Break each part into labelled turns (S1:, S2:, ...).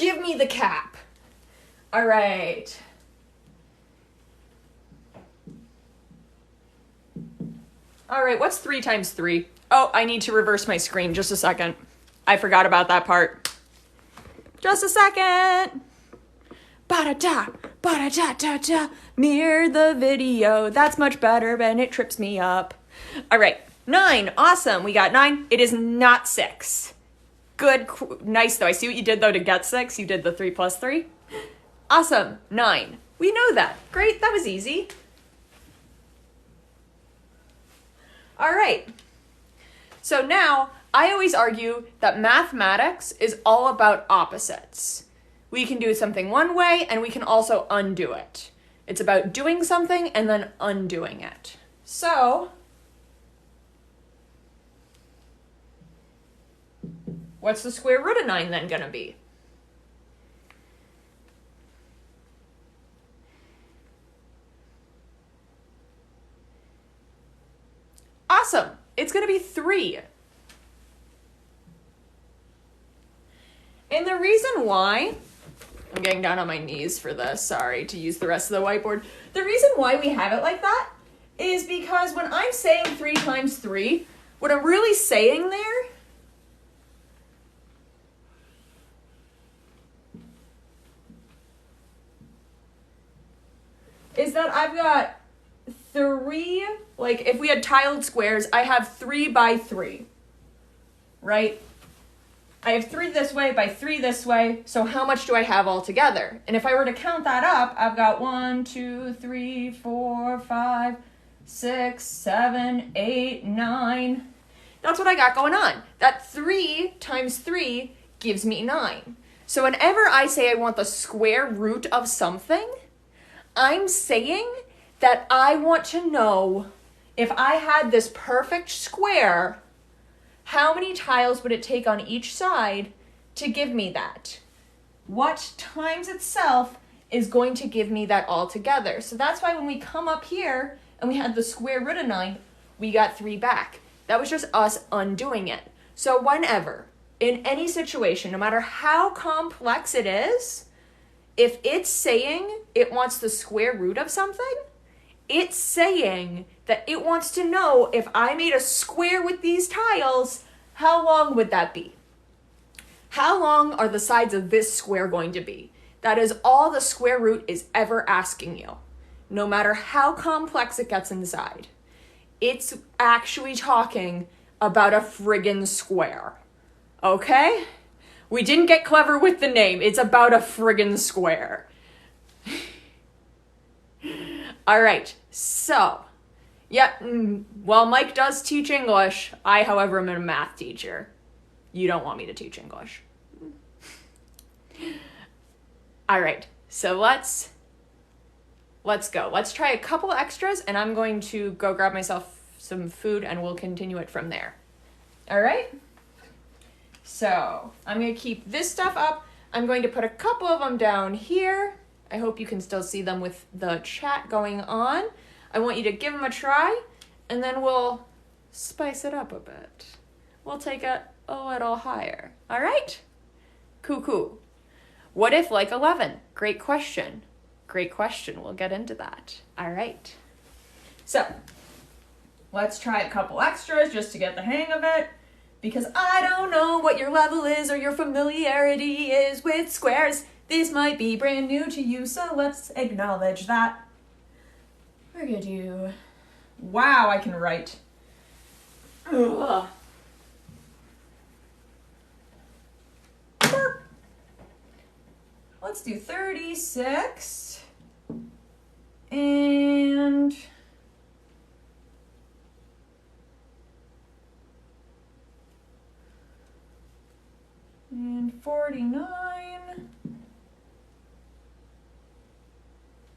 S1: Give me the cap. All right. All right, what's 3 times 3? Oh, I need to reverse my screen. Just a second. I forgot about that part. Just a second. Ba-da-da, ba-da-da-da-da. Mirror the video. That's much better, and it trips me up. All right, 9. Awesome. We got 9. It is not 6. Good. Nice, though. I see what you did, though, to get 6. You did the 3 plus 3. Awesome. 9. We know that. Great. That was easy. All right. So now, I always argue that mathematics is all about opposites. We can do something one way, and we can also undo it. It's about doing something and then undoing it. So, what's the square root of 9 then going to be? Awesome. It's going to be 3. And the reason why, I'm getting down on my knees for this, sorry, to use the rest of the whiteboard. The reason why we have it like that is because when I'm saying 3 times 3, what I'm really saying there is that I've got 3, like if we had tiled squares, I have 3 by 3, right? I have 3 this way by 3 this way, so how much do I have altogether? And if I were to count that up, I've got 1, 2, 3, 4, 5, 6, 7, 8, 9. That's what I got going on. That 3 times 3 gives me 9. So whenever I say I want the square root of something, I'm saying that I want to know if I had this perfect square, how many tiles would it take on each side to give me that? What times itself is going to give me that all together? So that's why when we come up here and we had the square root of 9, we got 3 back. That was just us undoing it. So whenever, in any situation, no matter how complex it is, if it's saying it wants the square root of something, it's saying that it wants to know if I made a square with these tiles, how long would that be? How long are the sides of this square going to be? That is all the square root is ever asking you, no matter how complex it gets inside. It's actually talking about a friggin' square, okay? We didn't get clever with the name. It's about a friggin' square. All right, so, yeah, while Mike does teach English, I, however, am a math teacher. You don't want me to teach English. All right, so let's go. Let's try a couple extras, and I'm going to go grab myself some food, and we'll continue it from there. All right? So, I'm going to keep this stuff up. I'm going to put a couple of them down here. I hope you can still see them with the chat going on. I want you to give them a try, and then we'll spice it up a bit. We'll take it a little higher. All right? Cool. What if like 11? Great question. Great question. We'll get into that. All right. So, let's try a couple extras just to get the hang of it, because I don't know what your level is or your familiarity is with squares. This might be brand new to you, so let's acknowledge that. We're gonna do... Wow, I can write. Ugh. Burp. Let's do 36. And... 49.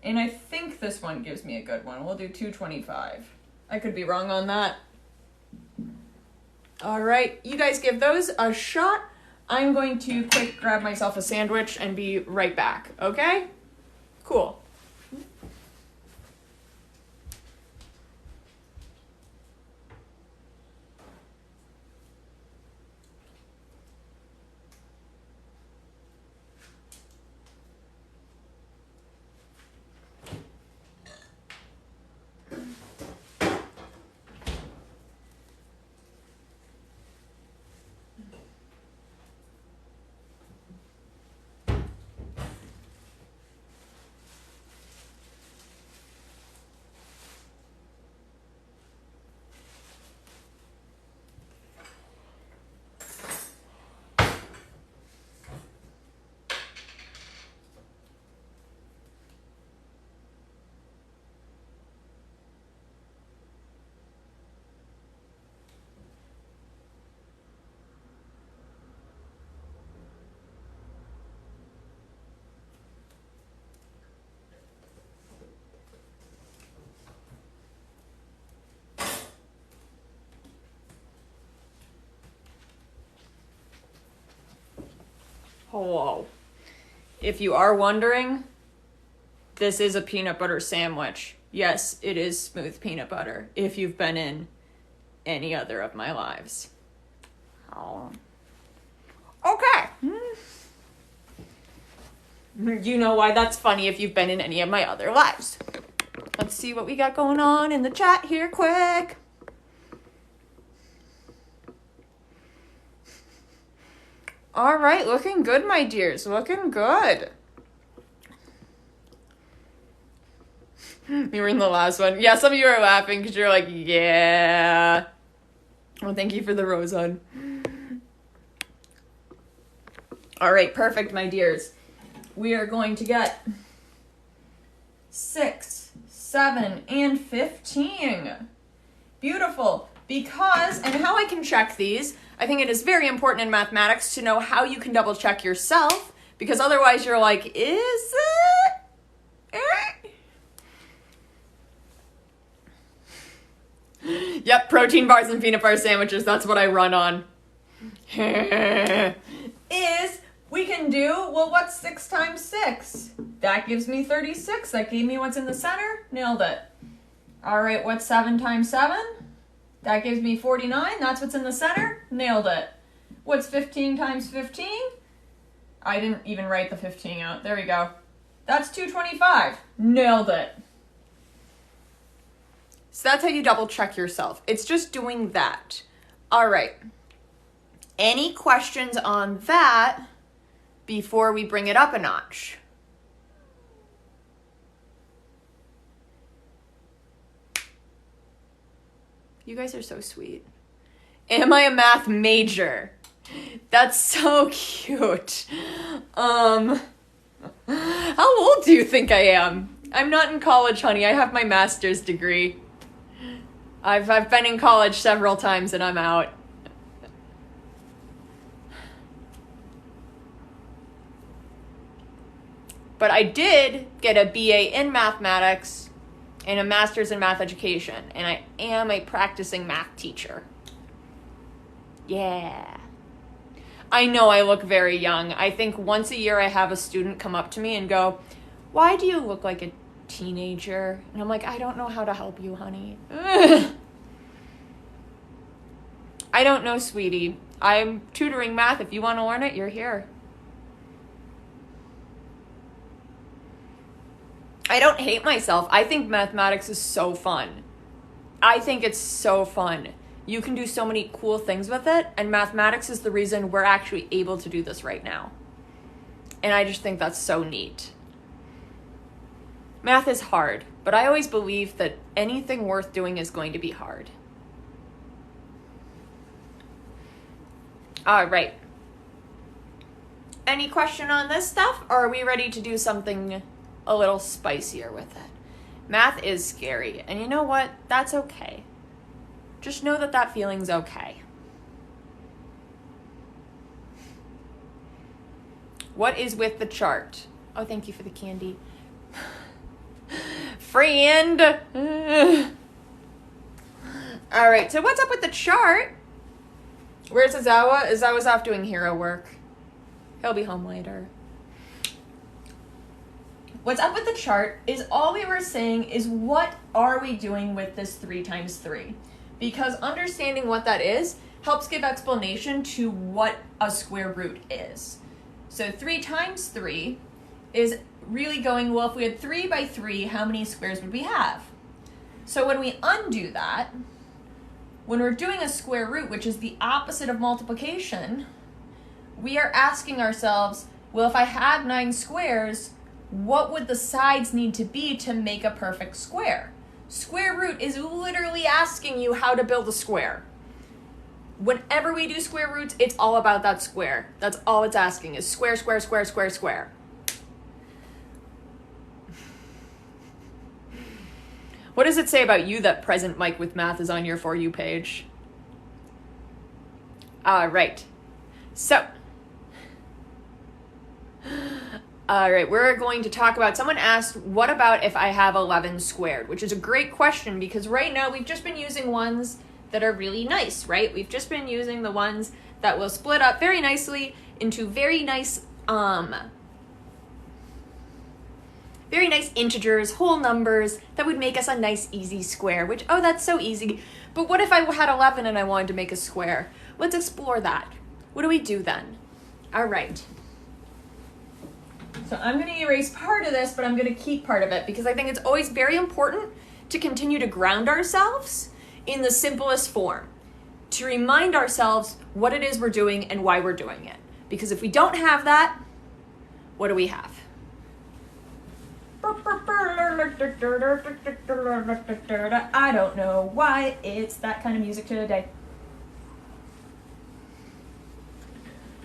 S1: And I think this one gives me a good one. We'll do 225. I could be wrong on that. All right, you guys give those a shot. I'm going to quick grab myself a sandwich and be right back, okay? Cool. Hello. If you are wondering, this is a peanut butter sandwich. Yes, it is smooth peanut butter, if you've been in any other of my lives. Oh. Okay. You know why that's funny if you've been in any of my other lives. Let's see what we got going on in the chat here quick. All right, looking good, my dears. Looking good. You were in the last one. Yeah, some of you are laughing because you're like, yeah. Well, thank you for the rose on. All right, perfect, my dears. We are going to get 6, 7, and 15. Beautiful. Because, and how I can check these, I think it is very important in mathematics to know how you can double check yourself, because otherwise you're like, is it? Yep, protein bars and peanut butter sandwiches, that's what I run on. Is, we can do, well, what's 6 times 6? That gives me 36. That gave me what's in the center. Nailed it. All right, what's 7 times 7? That gives me 49. That's what's in the center. Nailed it. What's 15 times 15? I didn't even write the 15 out. There we go. That's 225. Nailed it. So that's how you double check yourself. It's just doing that. All right. Any questions on that before we bring it up a notch? You guys are so sweet. Am I a math major? That's so cute. How old do you think I am? I'm not in college, honey. I have my master's degree. I've been in college several times and I'm out. But I did get a BA in mathematics and a master's in math education, and I am a practicing math teacher. Yeah. I know I look very young. I think once a year I have a student come up to me and go, "Why do you look like a teenager?" And I'm like, "I don't know how to help you, honey." I don't know, sweetie. I'm tutoring math. If you want to learn it, you're here. I don't hate myself. I think mathematics is so fun. I think it's so fun. You can do so many cool things with it, and mathematics is the reason we're actually able to do this right now. And I just think that's so neat. Math is hard, but I always believe that anything worth doing is going to be hard. All right. Any question on this stuff, or are we ready to do something a little spicier with it? Math is scary, and you know what? That's okay. Just know that that feeling's okay. What is with the chart? Oh, thank you for the candy. Friend! All right, so what's up with the chart? Where's Azawa? Azawa's off doing hero work. He'll be home later. What's up with the chart is all we were saying is what are we doing with this 3 times 3? Because understanding what that is helps give explanation to what a square root is. So 3 times 3 is really going, well, if we had 3 by 3, how many squares would we have? So when we undo that, when we're doing a square root, which is the opposite of multiplication, we are asking ourselves, well, if I had 9 squares, what would the sides need to be to make a perfect square? Square root is literally asking you how to build a square. Whenever we do square roots, it's all about that square. That's all it's asking is square, square, square, square, square. What does it say about you that present Mike with math is on your For You page? All right. So, all right, we're going to talk about, someone asked, what about if I have 11 squared? Which is a great question because right now we've just been using ones that are really nice, right? We've just been using the ones that will split up very nicely into very nice very nice integers, whole numbers, that would make us a nice easy square, which, oh, that's so easy. But what if I had 11 and I wanted to make a square? Let's explore that. What do we do then? All right. So I'm going to erase part of this, but I'm going to keep part of it because I think it's always very important to continue to ground ourselves in the simplest form, to remind ourselves what it is we're doing and why we're doing it. Because if we don't have that, what do we have? I don't know why it's that kind of music today.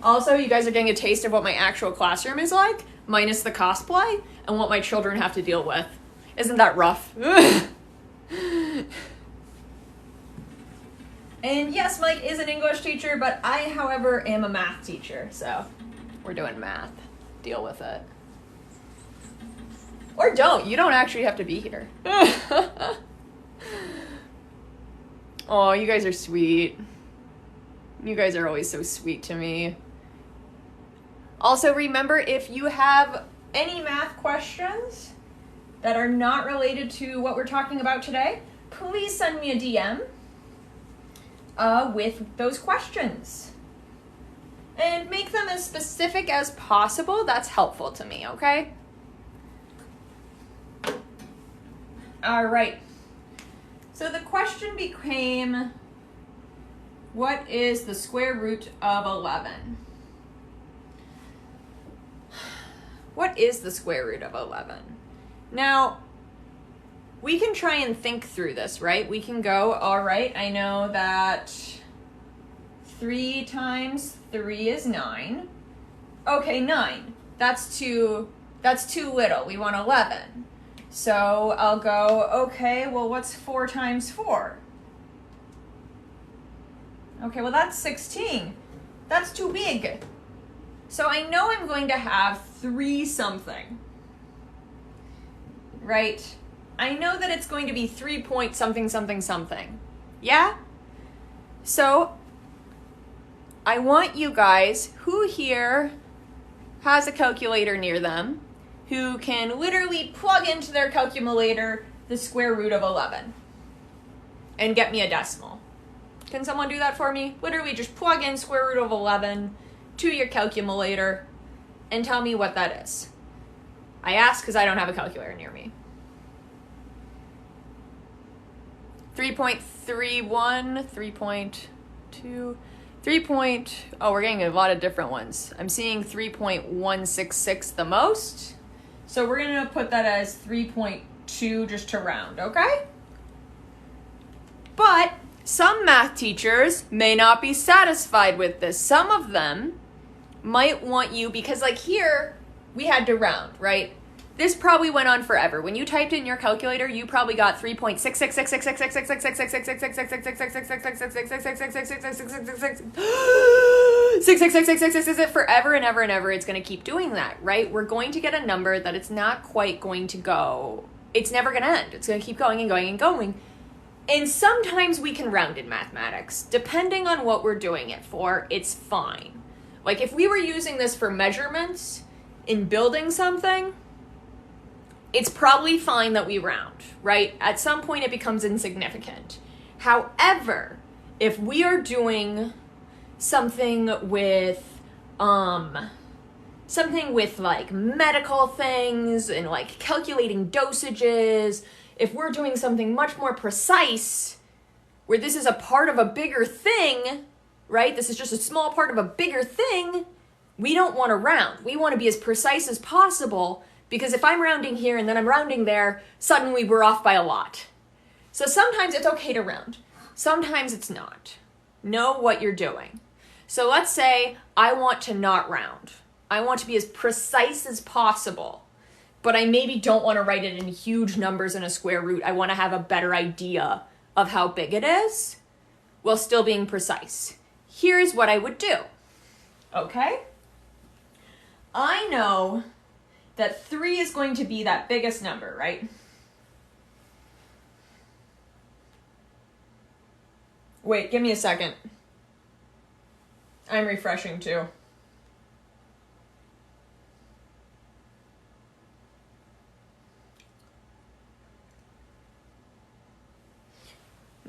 S1: Also, you guys are getting a taste of what my actual classroom is like, minus the cosplay, and what my children have to deal with. Isn't that rough? And yes, Mike is an English teacher, but I, however, am a math teacher, so we're doing math. Deal with it. Or don't. You don't actually have to be here. Oh, you guys are sweet. You guys are always so sweet to me. Also, remember, if you have any math questions that are not related to what we're talking about today, please send me a DM with those questions. And make them as specific as possible. That's helpful to me, okay? All right. So the question became, what is the square root of 11? What is the square root of 11? Now, we can try and think through this, right? We can go, all right, I know that 3 times 3 is 9. Okay, 9. That's too little. We want 11. So I'll go, okay, well, what's 4 times 4? Okay, well, that's 16. That's too big. So I know I'm going to have 3 something, right? I know that it's going to be 3 point something, something, something. Yeah? So I want you guys, who here has a calculator near them, who can literally plug into their calculator the square root of 11 and get me a decimal. Can someone do that for me? Literally just plug in square root of 11 to your calculator and tell me what that is. I ask because I don't have a calculator near me. 3.31, 3.2, 3. Oh, we're getting a lot of different ones. I'm seeing 3.166 the most. So we're going to put that as 3.2 just to round, okay? But some math teachers may not be satisfied with this. Some of them might want you, because like here, we had to round, right? This probably went on forever. When you typed in your calculator, you probably got 3.6666666666666666666666666666666666666666666666666666666666666666666666666666666666666666666666666666666666666666666666666666666666666666666666666666666666666666666666666666666666666666666666666666666666666666666666666666666666666666666666666666666666666666666666666666666666666666666666666666666666666go. It's never going to end. It's going to keep going and going and going. And sometimes we can round in mathematics. Depending on what we're doing it for, it's fine. Like if we were using this for measurements in building something, it's probably fine that we round, right? At some point it becomes insignificant. However, if we are doing something with like medical things and like calculating dosages, if we're doing something much more precise, where this is a part of a bigger thing, right? This is just a small part of a bigger thing, we don't want to round. We want to be as precise as possible, because if I'm rounding here and then I'm rounding there, suddenly we're off by a lot. So sometimes it's okay to round. Sometimes it's not. Know what you're doing. So let's say I want to not round. I want to be as precise as possible, but I maybe don't want to write it in huge numbers in a square root. I want to have a better idea of how big it is while still being precise. Here's what I would do. Okay? I know that 3 is going to be that biggest number, right? Wait, give me a second. I'm refreshing too.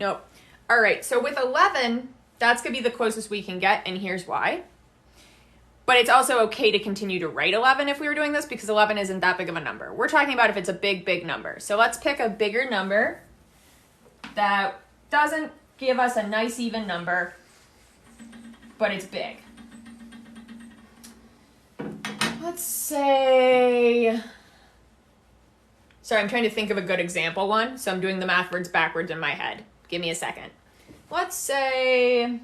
S1: Nope. All right, so with 11, that's going to be the closest we can get, and here's why. But it's also okay to continue to write 11 if we were doing this, because 11 isn't that big of a number. We're talking about if it's a big, big number. So let's pick a bigger number that doesn't give us a nice even number, but it's big. Let's say... Sorry, I'm trying to think of a good example one, so I'm doing the math words backwards in my head. Give me a second. Let's say...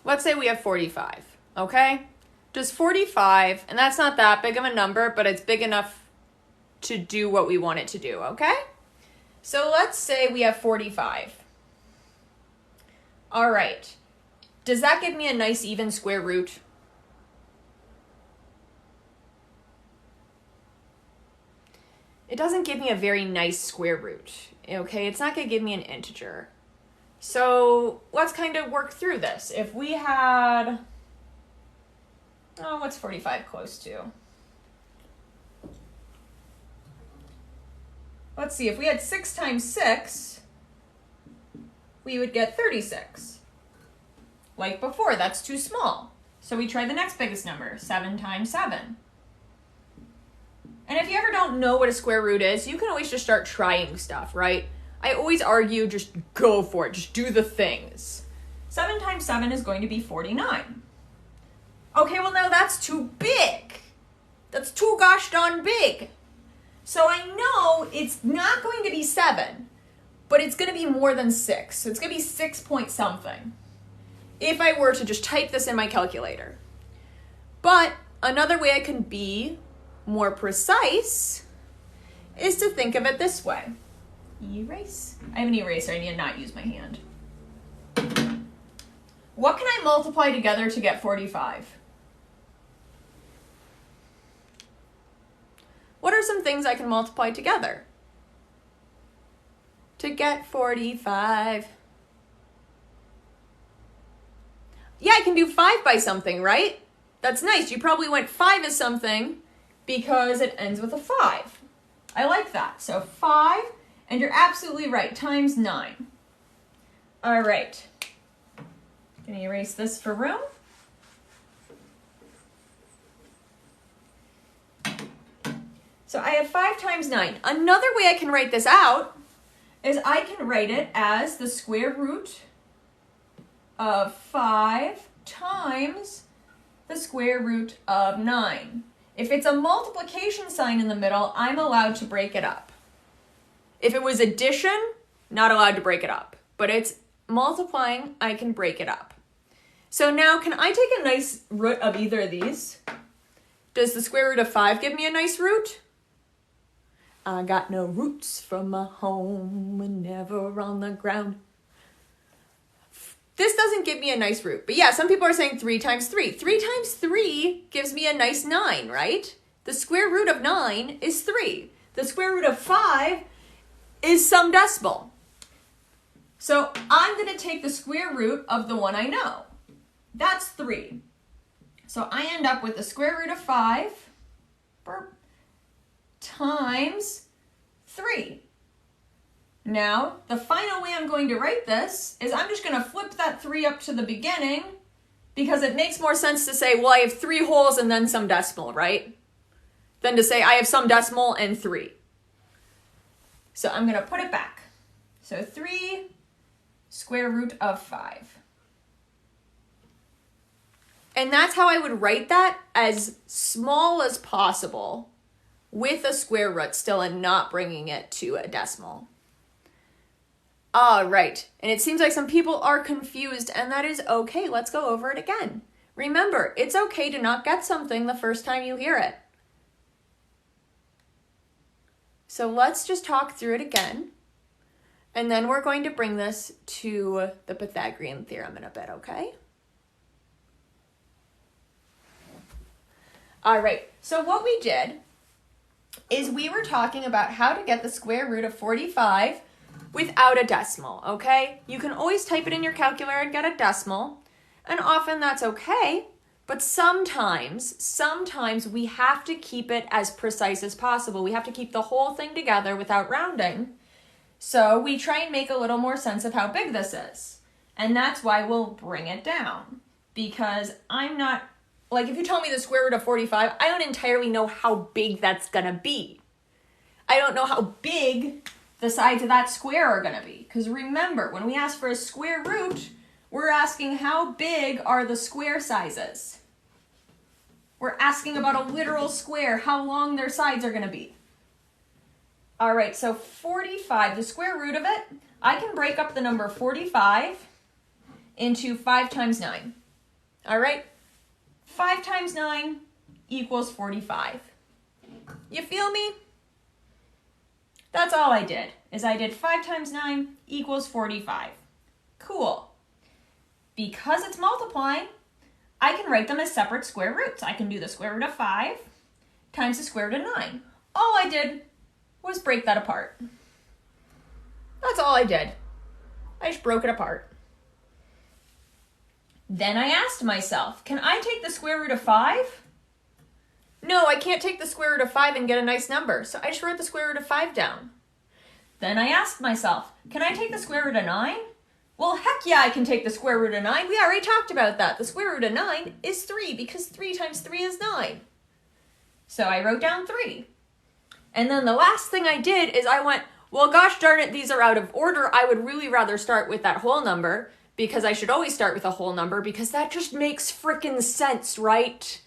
S1: Let's say we have 45, okay? Just 45, and that's not that big of a number, but it's big enough to do what we want it to do, okay? So let's say we have 45. All right. Does that give me a nice even square root? It doesn't give me a very nice square root, okay? It's not going to give me an integer. So let's kind of work through this. If we had, what's 45 close to? Let's see, if we had 6 times 6, we would get 36. Like before, that's too small. So we try the next biggest number, 7 times 7. And if you ever don't know what a square root is, you can always just start trying stuff, right? I always argue, just go for it. Just do the things. 7 times 7 is going to be 49. Okay, well now that's too big. That's too gosh darn big. So I know it's not going to be 7, but it's going to be more than 6. So it's going to be 6 point something if I were to just type this in my calculator. But another way I can be more precise is to think of it this way. Erase. I have an eraser. I need to not use my hand. What can I multiply together to get 45? What are some things I can multiply together to get 45? Yeah, I can do 5 by something, right? That's nice. You probably went 5 as something because it ends with a 5. I like that. So 5, and you're absolutely right, times 9. All right. Gonna erase this for room. So I have 5 times 9. Another way I can write this out is I can write it as the square root of 5 times the square root of 9. If it's a multiplication sign in the middle, I'm allowed to break it up. If it was addition, not allowed to break it up. But it's multiplying, I can break it up. So now, can I take a nice root of either of these? Does the square root of 5 give me a nice root? I got no roots from my home and never on the ground. This doesn't give me a nice root. But yeah, some people are saying 3 times 3. 3 times 3 gives me a nice 9, right? The square root of 9 is 3. The square root of 5 is some decimal. So I'm going to take the square root of the one I know. That's 3. So I end up with the square root of 5 times 3. Now, the final way I'm going to write this is I'm just going to flip that 3 up to the beginning because it makes more sense to say, well, I have 3 wholes and then some decimal, right? Than to say I have some decimal and 3. So I'm going to put it back. So 3 square root of 5. And that's how I would write that, as small as possible with a square root still and not bringing it to a decimal. All right, and it seems like some people are confused, and that is okay. Let's go over it again. Remember, it's okay to not get something the first time you hear it. So let's just talk through it again, and then we're going to bring this to the Pythagorean theorem in a bit, okay? All right, so what we did is we were talking about how to get the square root of 45 without a decimal, okay? You can always type it in your calculator and get a decimal, and often that's okay, but sometimes we have to keep it as precise as possible. We have to keep the whole thing together without rounding. So we try and make a little more sense of how big this is. And that's why we'll bring it down. Because I'm not, like if you tell me the square root of 45, I don't entirely know how big that's gonna be. I don't know how big the sides of that square are gonna be. Because remember, when we ask for a square root, we're asking how big are the square sizes. We're asking about a literal square, how long their sides are gonna be. All right, so 45, the square root of it, I can break up the number 45 into 5 times 9. All right, 5 times 9 equals 45. You feel me? That's all I did, is I did 5 times 9 equals 45. Cool. Because it's multiplying, I can write them as separate square roots. I can do the square root of 5 times the square root of 9. All I did was break that apart. That's all I did. I just broke it apart. Then I asked myself, can I take the square root of 5? No, I can't take the square root of 5 and get a nice number, so I just wrote the square root of 5 down. Then I asked myself, can I take the square root of 9? Well, heck yeah, I can take the square root of 9. We already talked about that. The square root of 9 is 3 because 3 times 3 is 9. So I wrote down 3. And then the last thing I did is I went, well, gosh darn it, these are out of order. I would really rather start with that whole number because I should always start with a whole number because that just makes frickin' sense, right?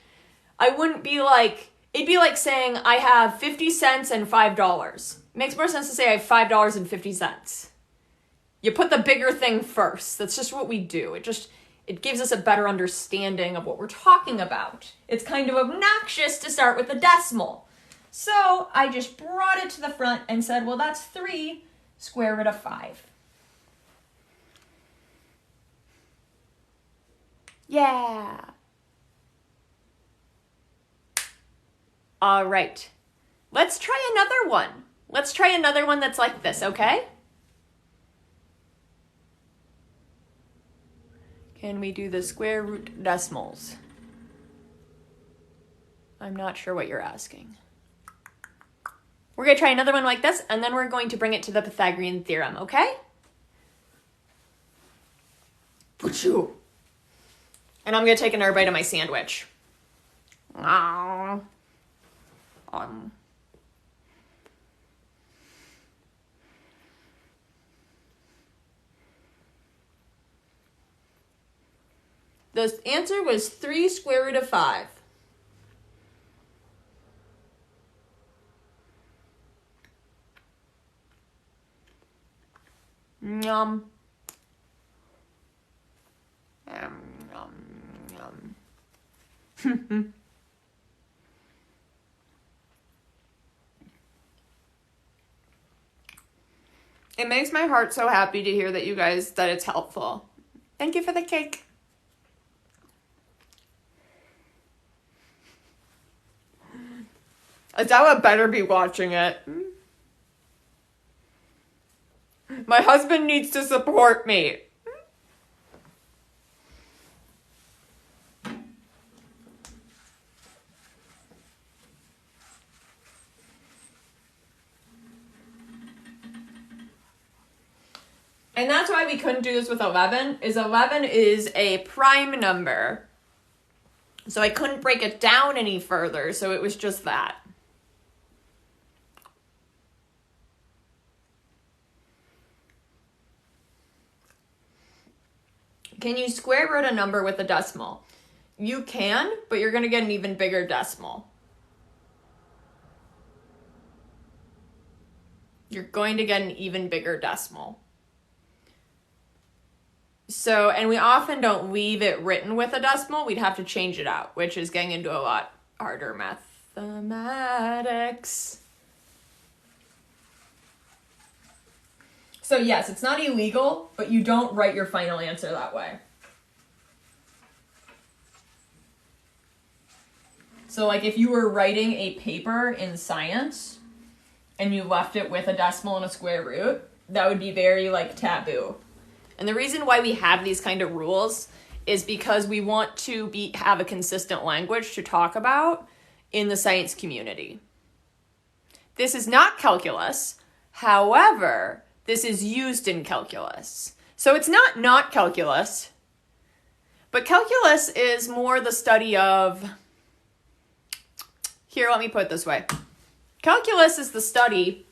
S1: I wouldn't be like, it'd be like saying I have 50 cents and $5. It makes more sense to say I have $5.50. You put the bigger thing first. That's just what we do. It gives us a better understanding of what we're talking about. It's kind of obnoxious to start with a decimal. So I just brought it to the front and said, well, that's 3 square root of 5. Yeah. All right. Let's try another one. Let's try another one that's like this, okay? Can we do the square root decimals? I'm not sure what you're asking. We're going to try another one like this, and then we're going to bring it to the Pythagorean theorem, okay? Pachoo. And I'm going to take another bite of my sandwich. The answer was 3 square root of 5. Yum. Yum, yum, yum. It makes my heart so happy to hear that it's helpful. Thank you for the cake. Adela better be watching it. My husband needs to support me. And that's why we couldn't do this with 11, is 11 is a prime number. So I couldn't break it down any further, so it was just that. Can you square root a number with a decimal? You can, but you're going to get an even bigger decimal. You're going to get an even bigger decimal. So, and we often don't leave it written with a decimal. We'd have to change it out, which is getting into a lot harder mathematics. So yes, it's not illegal, but you don't write your final answer that way. So like if you were writing a paper in science and you left it with a decimal and a square root, that would be very like taboo. And the reason why we have these kind of rules is because we want to have a consistent language to talk about in the science community. This is not calculus. However, this is used in calculus. So it's not calculus, but calculus is more the study of, here, let me put it this way. Calculus is the study,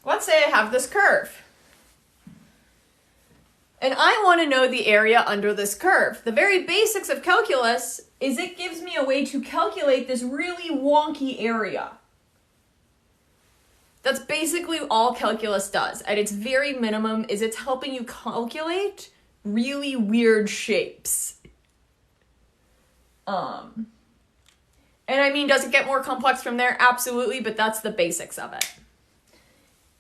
S1: let's say I have this curve. And I want to know the area under this curve. The very basics of calculus is it gives me a way to calculate this really wonky area. That's basically all calculus does. At its very minimum is it's helping you calculate really weird shapes. And I mean, does it get more complex from there? Absolutely, but that's the basics of it.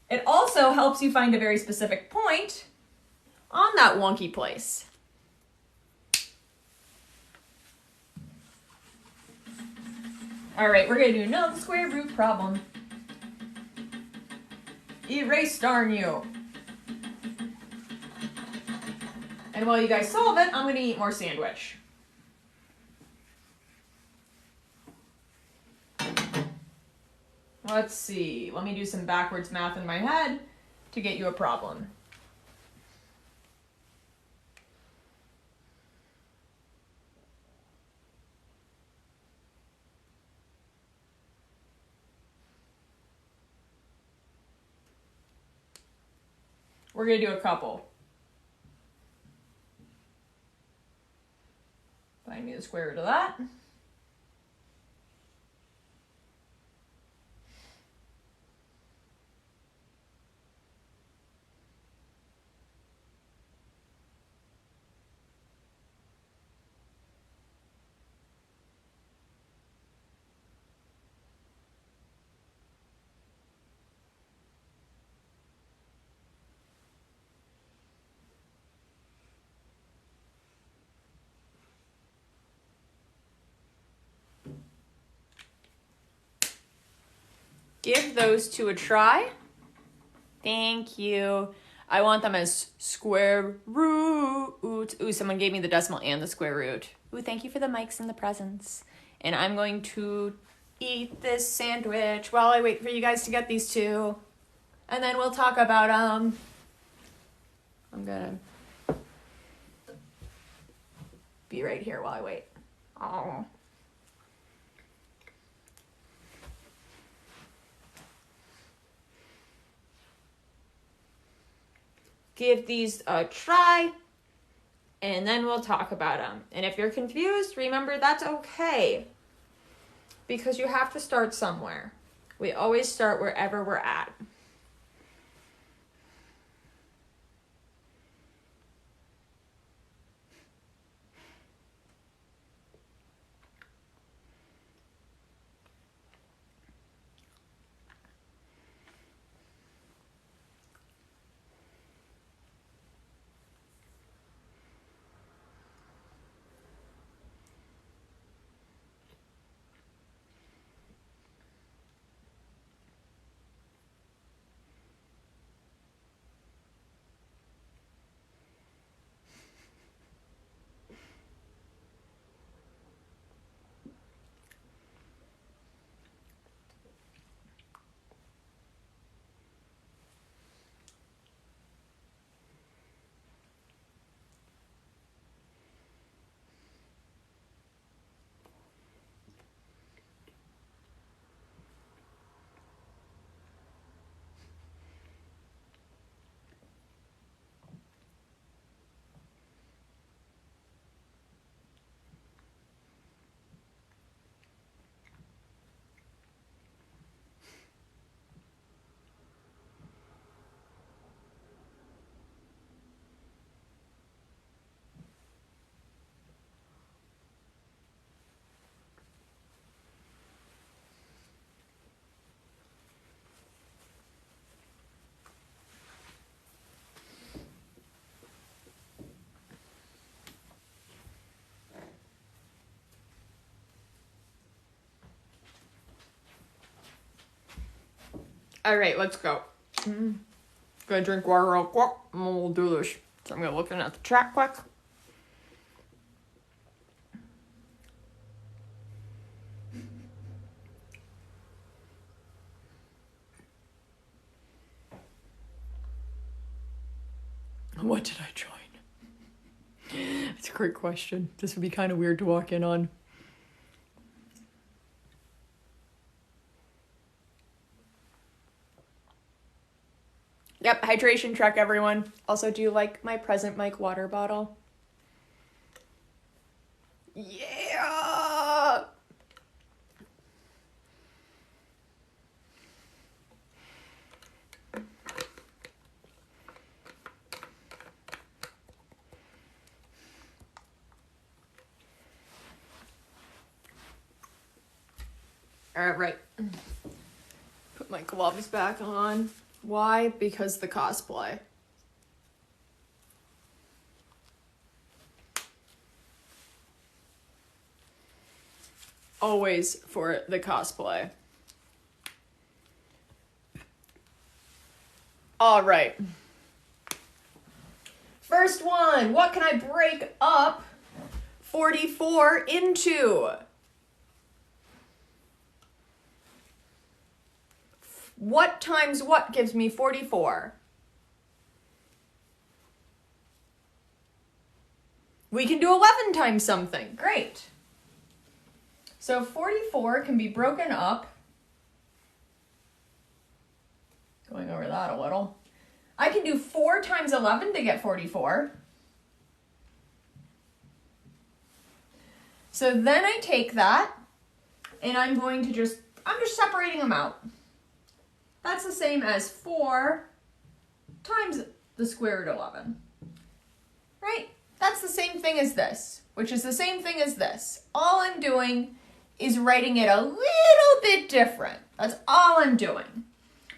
S1: It also helps you find a very specific point on that wonky place. All right, we're gonna do another square root problem. Erase, darn you. And while you guys solve it, I'm gonna eat more sandwich. Let's see, let me do some backwards math in my head to get you a problem. We're going to do a couple. Find me the square root of that. Give those two a try. Thank you. I want them as square root. Ooh, someone gave me the decimal and the square root. Ooh, thank you for the mics and the presents. And I'm going to eat this sandwich while I wait for you guys to get these two. And then we'll talk about, I'm gonna be right here while I wait. Oh. Give these a try, and then we'll talk about them. And if you're confused, remember that's okay, because you have to start somewhere. We always start wherever we're at. All right, let's go. Gonna drink water real quick, and then we'll do this. So I'm gonna look at the chat quick. What did I join? That's a great question. This would be kind of weird to walk in on. Yep, hydration check, everyone. Also, do you like my present mic water bottle? Yeah! All right. Put my gloves back on. Why? Because the cosplay. Always for the cosplay. All right. First one. What can I break up 44 into? What times what gives me 44? We can do 11 times something. Great. So 44 can be broken up. Going over that a little. I can do 4 times 11 to get 44. So then I take that and I'm just separating them out. That's the same as 4 times the square root of 11, right? That's the same thing as this, which is the same thing as this. All I'm doing is writing it a little bit different. That's all I'm doing.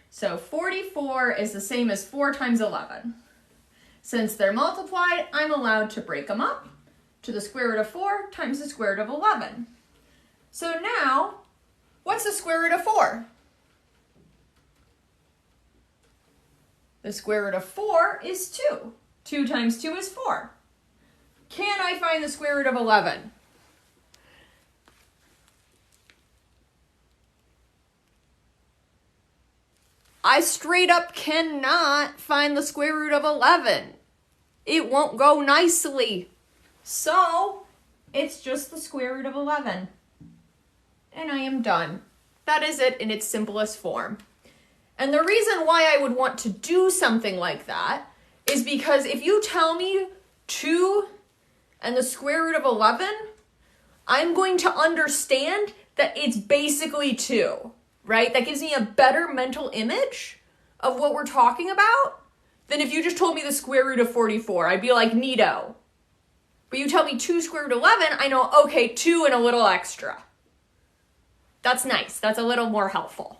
S1: So 44 is the same as 4 times 11. Since they're multiplied, I'm allowed to break them up to the square root of 4 times the square root of 11. So now, what's the square root of 4? The square root of 4 is 2. 2 times 2 is 4. Can I find the square root of 11? I straight up cannot find the square root of 11. It won't go nicely. So, it's just the square root of 11. And I am done. That is it in its simplest form. And the reason why I would want to do something like that is because if you tell me 2 and the square root of 11, I'm going to understand that it's basically 2, right? That gives me a better mental image of what we're talking about than if you just told me the square root of 44. I'd be like, neato. But you tell me 2 square root of 11, I know, okay, 2 and a little extra. That's nice. That's a little more helpful.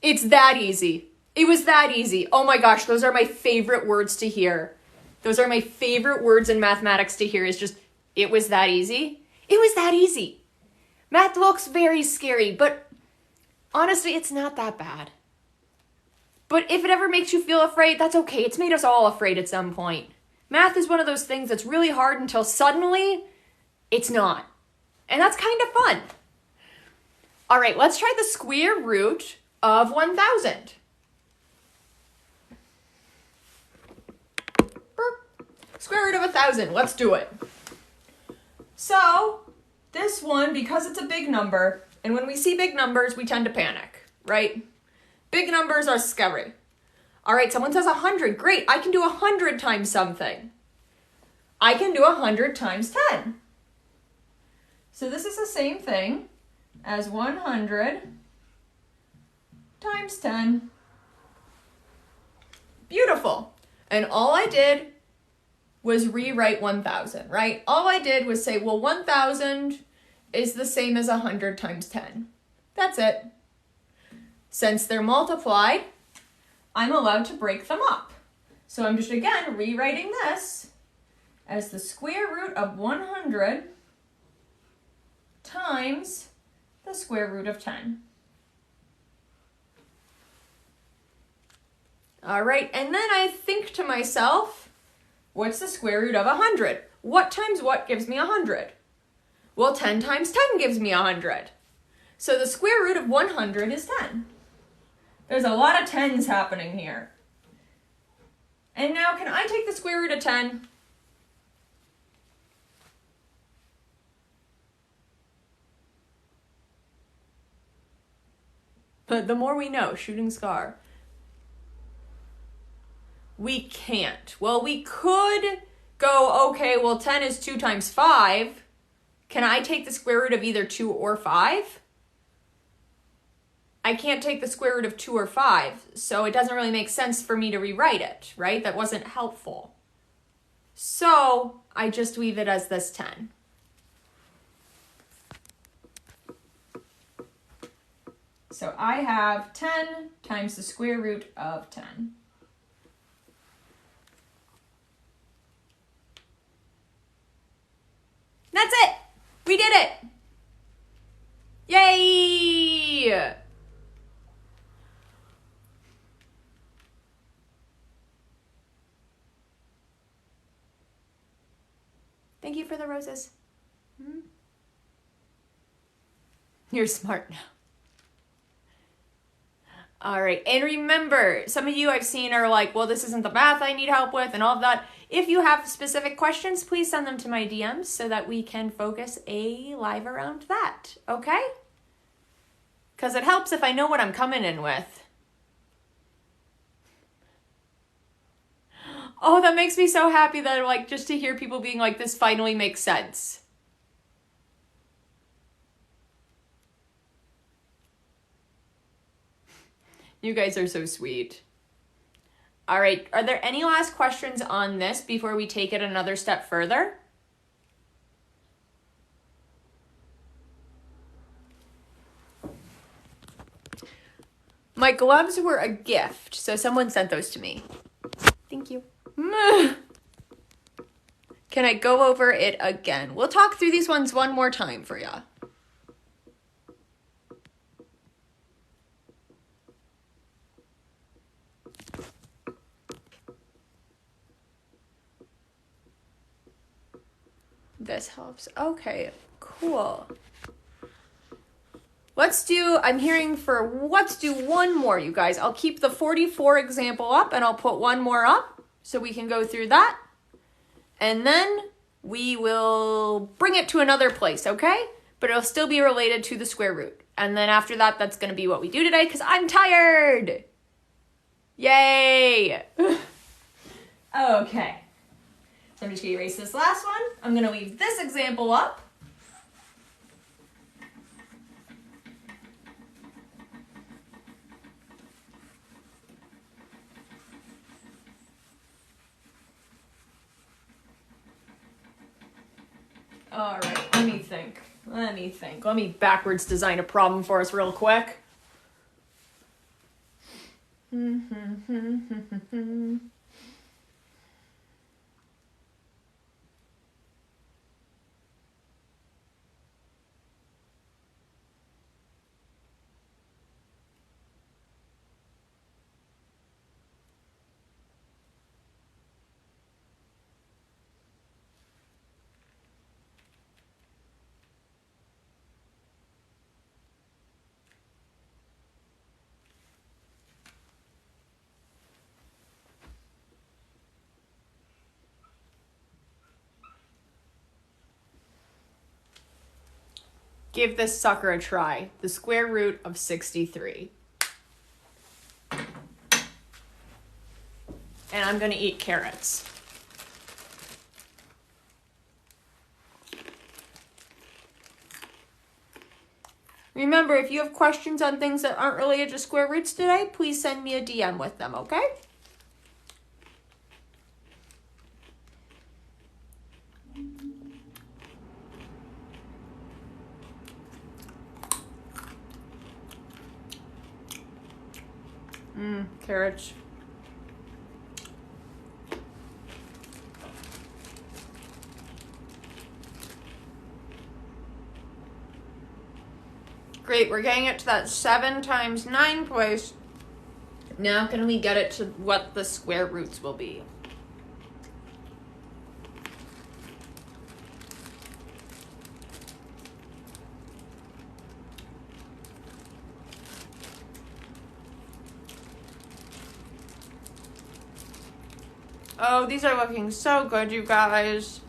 S1: It's that easy. It was that easy. Oh my gosh, those are my favorite words to hear. Those are my favorite words in mathematics to hear is just, it was that easy. It was that easy. Math looks very scary, but honestly, it's not that bad. But if it ever makes you feel afraid, that's okay. It's made us all afraid at some point. Math is one of those things that's really hard until suddenly it's not. And that's kind of fun. All right, let's try the square root of 1,000. Square root of 1,000, let's do it. So, this one, because it's a big number, and when we see big numbers, we tend to panic, right? Big numbers are scary. All right, someone says 100, great, I can do 100 times something. I can do 100 times 10. So this is the same thing as 100 times 10. Beautiful. And all I did was rewrite 1,000, right? All I did was say, well, 1,000 is the same as 100 times 10. That's it. Since they're multiplied, I'm allowed to break them up. So I'm just, again, rewriting this as the square root of 100 times the square root of 10. All right, and then I think to myself, what's the square root of 100? What times what gives me 100? Well, 10 times 10 gives me 100. So the square root of 100 is 10. There's a lot of 10s happening here. And now, can I take the square root of 10? But the more we know, shooting star. We can't. Well, we could go, okay, well, 10 is 2 times 5. Can I take the square root of either 2 or 5? I can't take the square root of 2 or 5, so it doesn't really make sense for me to rewrite it, right? That wasn't helpful. So I just leave it as this 10. So I have 10 times the square root of 10. That's it! We did it! Yay! Thank you for the roses. You're smart now. All right, and remember, some of you I've seen are like, well, this isn't the math I need help with and all of that. If you have specific questions, please send them to my DMs so that we can focus a live around that, okay? Because it helps if I know what I'm coming in with. Oh, that makes me so happy that, like, just to hear people being like, this finally makes sense. You guys are so sweet. All right, are there any last questions on this before we take it another step further? My gloves were a gift, so someone sent those to me. Thank you. Can I go over it again? We'll talk through these ones one more time for ya. This helps. Okay, cool. Let's do one more, you guys. I'll keep the 44 example up and I'll put one more up so we can go through that. And then we will bring it to another place, okay? But it'll still be related to the square root. And then after that, that's going to be what we do today because I'm tired. Yay. Okay. So I'm just going to erase this last one. I'm going to leave this example up. All right, let me think. Let me backwards design a problem for us real quick. Give this sucker a try. The square root of 63. And I'm going to eat carrots. Remember, if you have questions on things that aren't related to square roots today, please send me a DM with them, okay? Carrots. Great, we're getting it to that 7 times 9 place. Now can we get it to what the square roots will be? Oh, these are looking so good, you guys.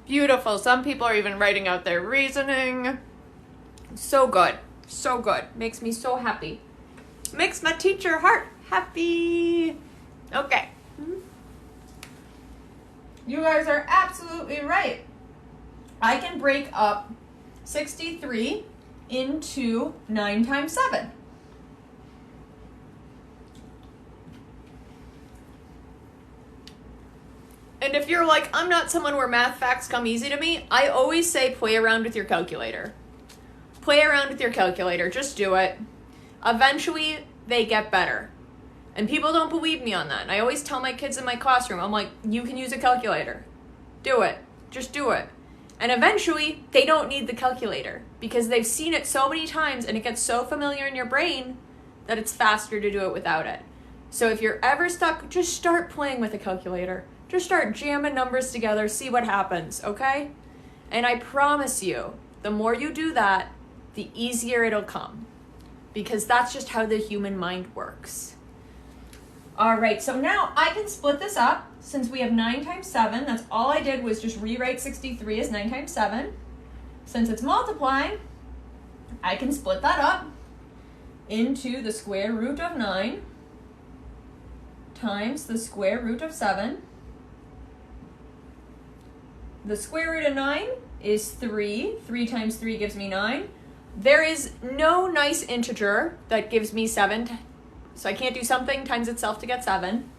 S1: Beautiful. Some people are even writing out their reasoning. So good. So good. Makes me so happy. Makes my teacher heart happy. Okay. You guys are absolutely right. I can break up 63 into 9 times 7. And if you're like, I'm not someone where math facts come easy to me, I always say play around with your calculator. Play around with your calculator. Just do it. Eventually, they get better. And people don't believe me on that. And I always tell my kids in my classroom, I'm like, you can use a calculator. Do it. Just do it. And eventually, they don't need the calculator because they've seen it so many times and it gets so familiar in your brain that it's faster to do it without it. So if you're ever stuck, just start playing with a calculator. Just start jamming numbers together, see what happens, okay? And I promise you, the more you do that, the easier it'll come. Because that's just how the human mind works. All right, so now I can split this up. Since we have 9 times 7, that's all I did was just rewrite 63 as 9 times 7. Since it's multiplying, I can split that up into the square root of 9 times the square root of 7. The square root of 9 is 3. 3 times 3 gives me 9. There is no nice integer that gives me 7, so I can't do something times itself to get 7.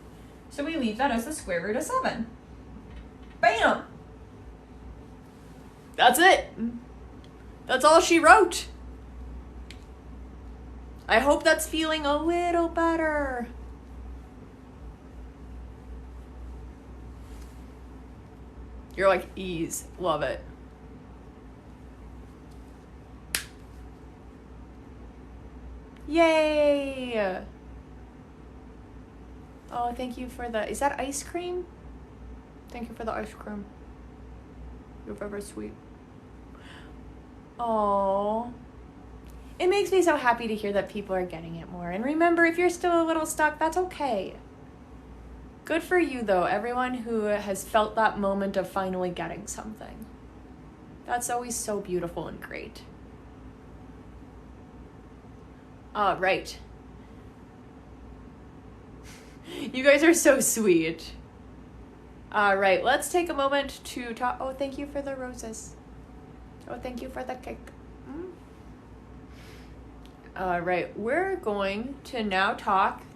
S1: So we leave that as the square root of 7. Bam! That's it. That's all she wrote. I hope that's feeling a little better. You're like, ease. Love it. Yay! Oh, thank you for the... Is that ice cream? Thank you for the ice cream. You're very sweet. Oh, it makes me so happy to hear that people are getting it more. And remember, if you're still a little stuck, that's okay. Good for you, though, everyone who has felt that moment of finally getting something. That's always so beautiful and great. All right. You guys are so sweet. All right, let's take a moment to talk. Oh, thank you for the roses. Oh, thank you for the cake. All right, we're going to now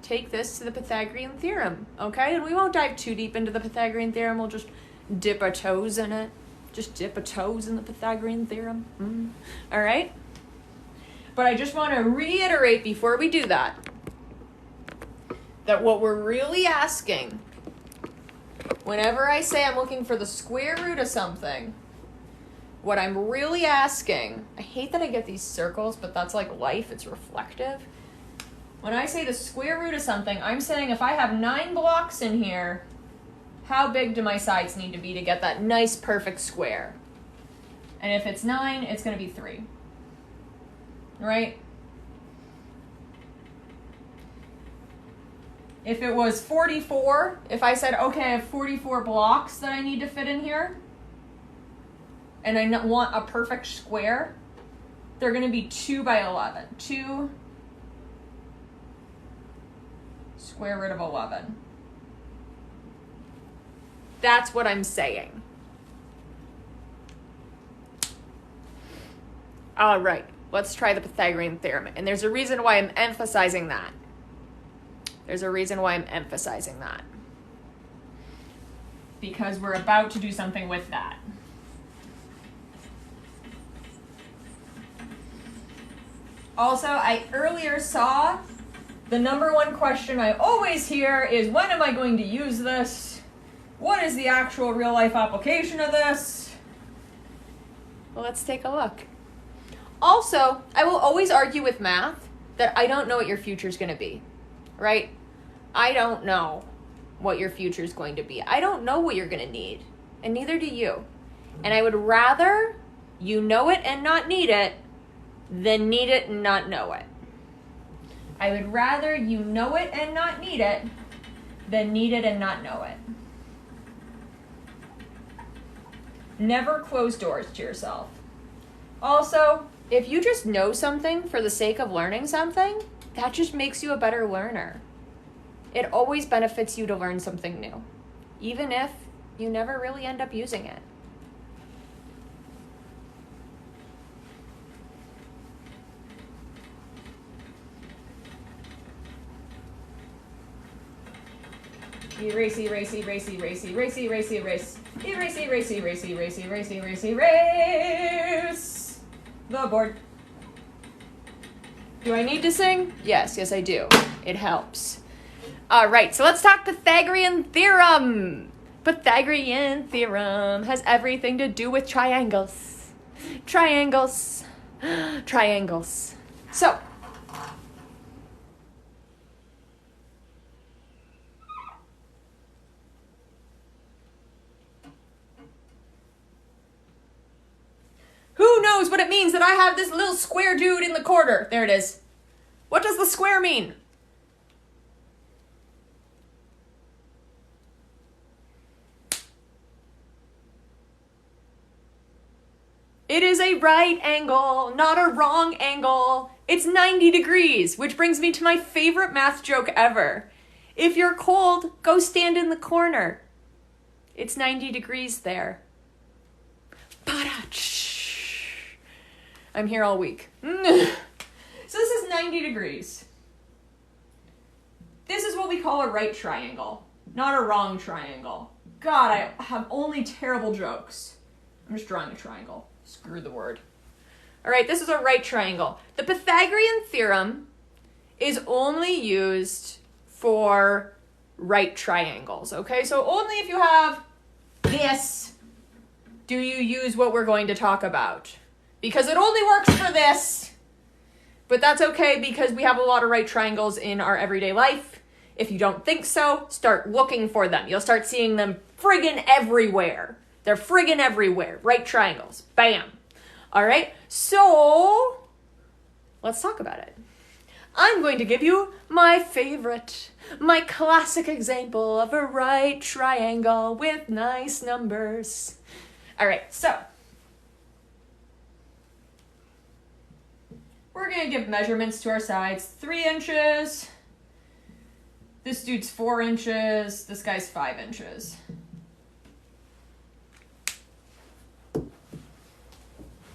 S1: take this to the Pythagorean Theorem, okay? And we won't dive too deep into the Pythagorean Theorem. We'll just dip our toes in it. Just dip our toes in the Pythagorean Theorem. All right? But I just want to reiterate before we do that what we're really asking, whenever I say I'm looking for the square root of something, what I'm really asking, I hate that I get these circles, but that's like life, it's reflective. When I say the square root of something, I'm saying if I have 9 blocks in here, how big do my sides need to be to get that nice perfect square? And if it's 9, it's going to be 3. Right? If it was 44, if I said, okay, I have 44 blocks that I need to fit in here, and I want a perfect square, they're going to be 2 by 11. 2 square root of 11. That's what I'm saying. All right, let's try the Pythagorean Theorem. And there's a reason why I'm emphasizing that. Because we're about to do something with that. Also, I earlier saw The number one question I always hear is, when am I going to use this? What is the actual real life application of this? Well, let's take a look. Also, I will always argue with math that I don't know what your future is going to be, right? I don't know what your future is going to be. I don't know what you're going to need, and neither do you. And I would rather you know it and not need it than need it and not know it. I would rather you know it and not need it than need it and not know it. Never close doors to yourself. Also, if you just know something for the sake of learning something, that just makes you a better learner. It always benefits you to learn something new, even if you never really end up using it. Erase, erase, erase, erase, erase, erase, erase. Erase, erase, erase, erase, erase, erase, erase. The board. Do I need to sing? Yes, I do. It helps. All right, so let's talk Pythagorean Theorem. Pythagorean Theorem has everything to do with triangles. Triangles. Triangles. So, who knows what it means that I have this little square dude in the corner? There it is. What does the square mean? It is a right angle, not a wrong angle. It's 90 degrees, which brings me to my favorite math joke ever. If you're cold, go stand in the corner. It's 90 degrees there. I'm here all week. So this is 90 degrees. This is what we call a right triangle, not a wrong triangle. God, I have only terrible jokes. I'm just drawing a triangle. Screw the word. All right, this is a right triangle. The Pythagorean theorem is only used for right triangles, okay? So only if you have this do you use what we're going to talk about. Because it only works for this. But that's okay because we have a lot of right triangles in our everyday life. If you don't think so, start looking for them. You'll start seeing them friggin' everywhere. They're friggin' everywhere. Right triangles. Bam. All right. So let's talk about it. I'm going to give you my favorite, my classic example of a right triangle with nice numbers. All right. So we're going to give measurements to our sides. 3 inches. This dude's 4 inches. This guy's 5 inches.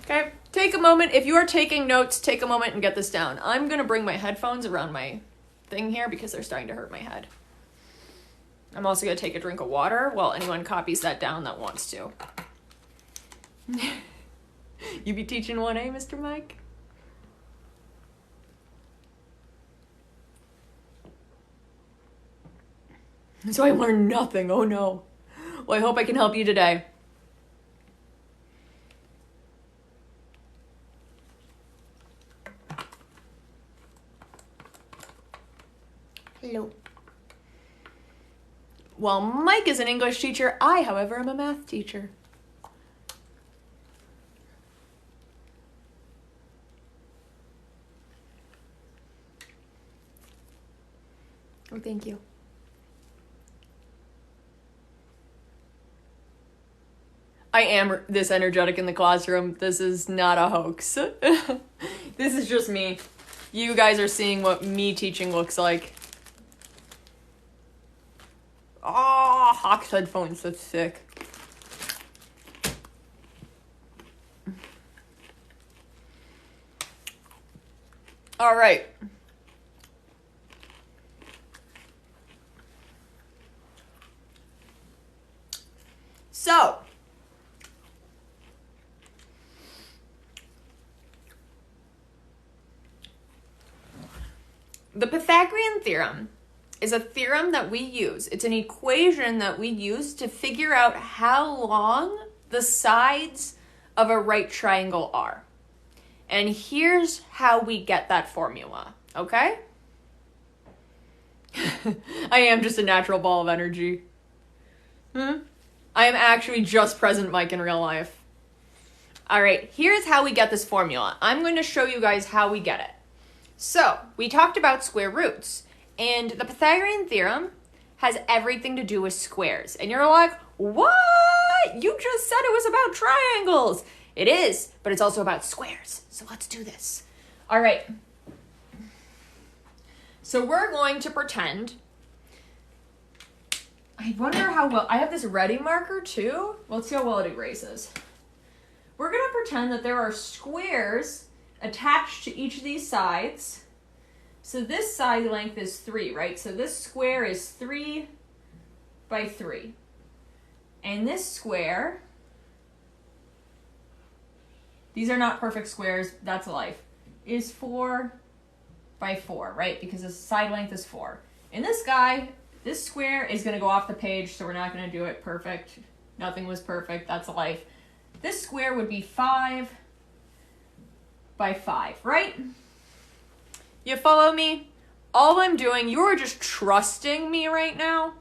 S1: Okay, take a moment. If you are taking notes, take a moment and get this down. I'm going to bring my headphones around my thing here because they're starting to hurt my head. I'm also going to take a drink of water while anyone copies that down that wants to. You be teaching 1A, Mr. Mike? So I learned nothing. Oh no. Well, I hope I can help you today. Hello. Well, Mike is an English teacher. I, however, am a math teacher. Oh, thank you. I am this energetic in the classroom. This is not a hoax. This is just me. You guys are seeing what me teaching looks like. Oh, Hawks headphones, that's sick. All right. So, The Pythagorean theorem is a theorem that we use. It's an equation that we use to figure out how long the sides of a right triangle are. And here's how we get that formula, okay? I am just a natural ball of energy. I am actually just present Mike in real life. All right, here's how we get this formula. I'm going to show you guys how we get it. So, we talked about square roots, and the Pythagorean theorem has everything to do with squares. And you're like, what? You just said it was about triangles. It is, but it's also about squares. So let's do this. All right. So we're going to pretend. I wonder how well, I have this ready marker too. Let's see how well it erases. We're going to pretend that there are squares attached to each of these sides. So this side length is 3, right? So this square is 3 by 3. And this square, these are not perfect squares, that's life, is 4 by 4, right? Because the side length is 4. And this guy, this square is going to go off the page, so we're not going to do it perfect. Nothing was perfect, that's life. This square would be 5 by 5, right? You follow me? All I'm doing, you're just trusting me right now.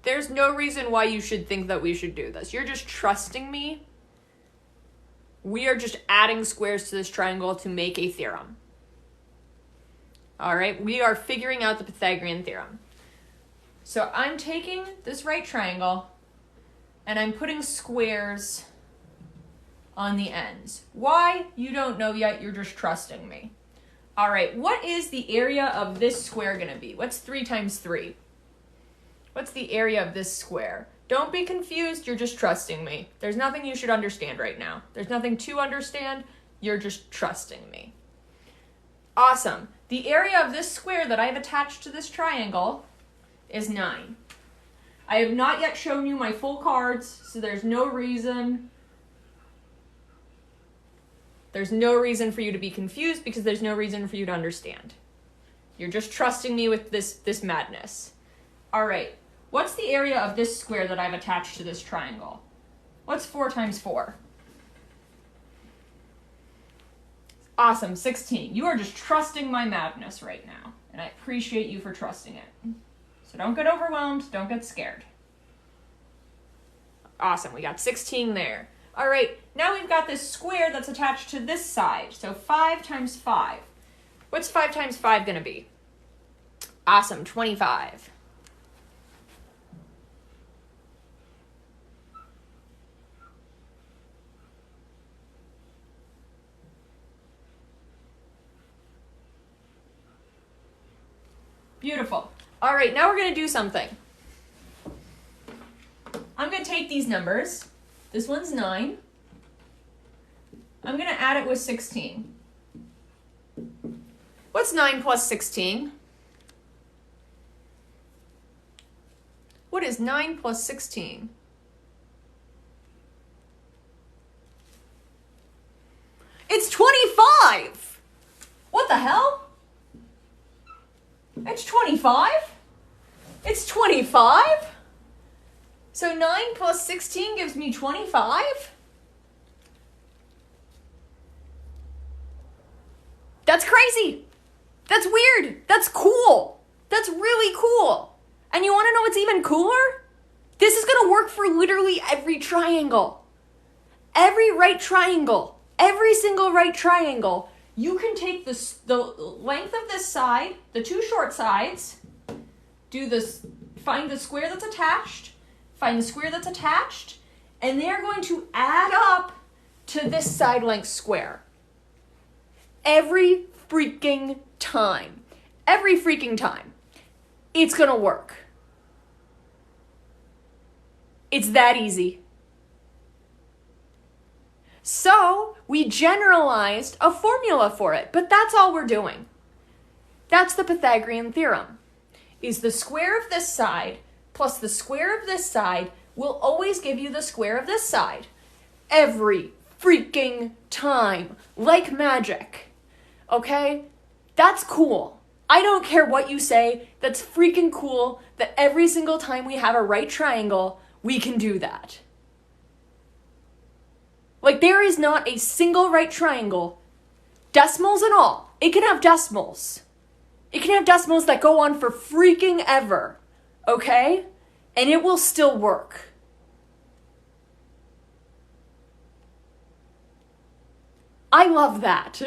S1: There's no reason why you should think that we should do this. You're just trusting me. We are just adding squares to this triangle to make a theorem. All right, we are figuring out the Pythagorean theorem. So I'm taking this right triangle and I'm putting squares on the ends. Why? You don't know yet, you're just trusting me. All right, what is the area of this square gonna be? What's 3 times 3? What's the area of this square? Don't be confused, you're just trusting me. There's nothing you should understand right now. There's nothing to understand, you're just trusting me. Awesome. The area of this square that I've attached to this triangle is 9. I have not yet shown you my full cards, so there's no reason for you to be confused because there's no reason for you to understand. You're just trusting me with this madness. All right. What's the area of this square that I've attached to this triangle? What's 4 times 4? Awesome, 16. You are just trusting my madness right now, and I appreciate you for trusting it. So don't get overwhelmed, don't get scared. Awesome, we got 16 there. All right, now we've got this square that's attached to this side, so 5 times 5. What's 5 times 5 gonna be? Awesome, 25. Beautiful. All right, now we're going to do something. I'm going to take these numbers. This one's 9. I'm going to add it with 16. What's 9 plus 16? What is 9 plus 16? It's 25! What the hell? It's 25? It's 25? So 9 plus 16 gives me 25? That's crazy. That's weird. That's cool. That's really cool. And you want to know what's even cooler? This is going to work for literally every triangle. Every right triangle. Every single right triangle. You can take the length of this side, the 2 short sides, find the square that's attached, find the square that's attached, and they're going to add up to this side length square. Every freaking time. Every freaking time. It's gonna work. It's that easy. So, we generalized a formula for it, but that's all we're doing. That's the Pythagorean theorem. Is the square of this side plus the square of this side will always give you the square of this side. Every freaking time. Like magic. Okay? That's cool. I don't care what you say. That's freaking cool that every single time we have a right triangle, we can do that. Like, there is not a single right triangle, decimals and all. It can have decimals. It can have decimals that go on for freaking ever, okay? And it will still work. I love that.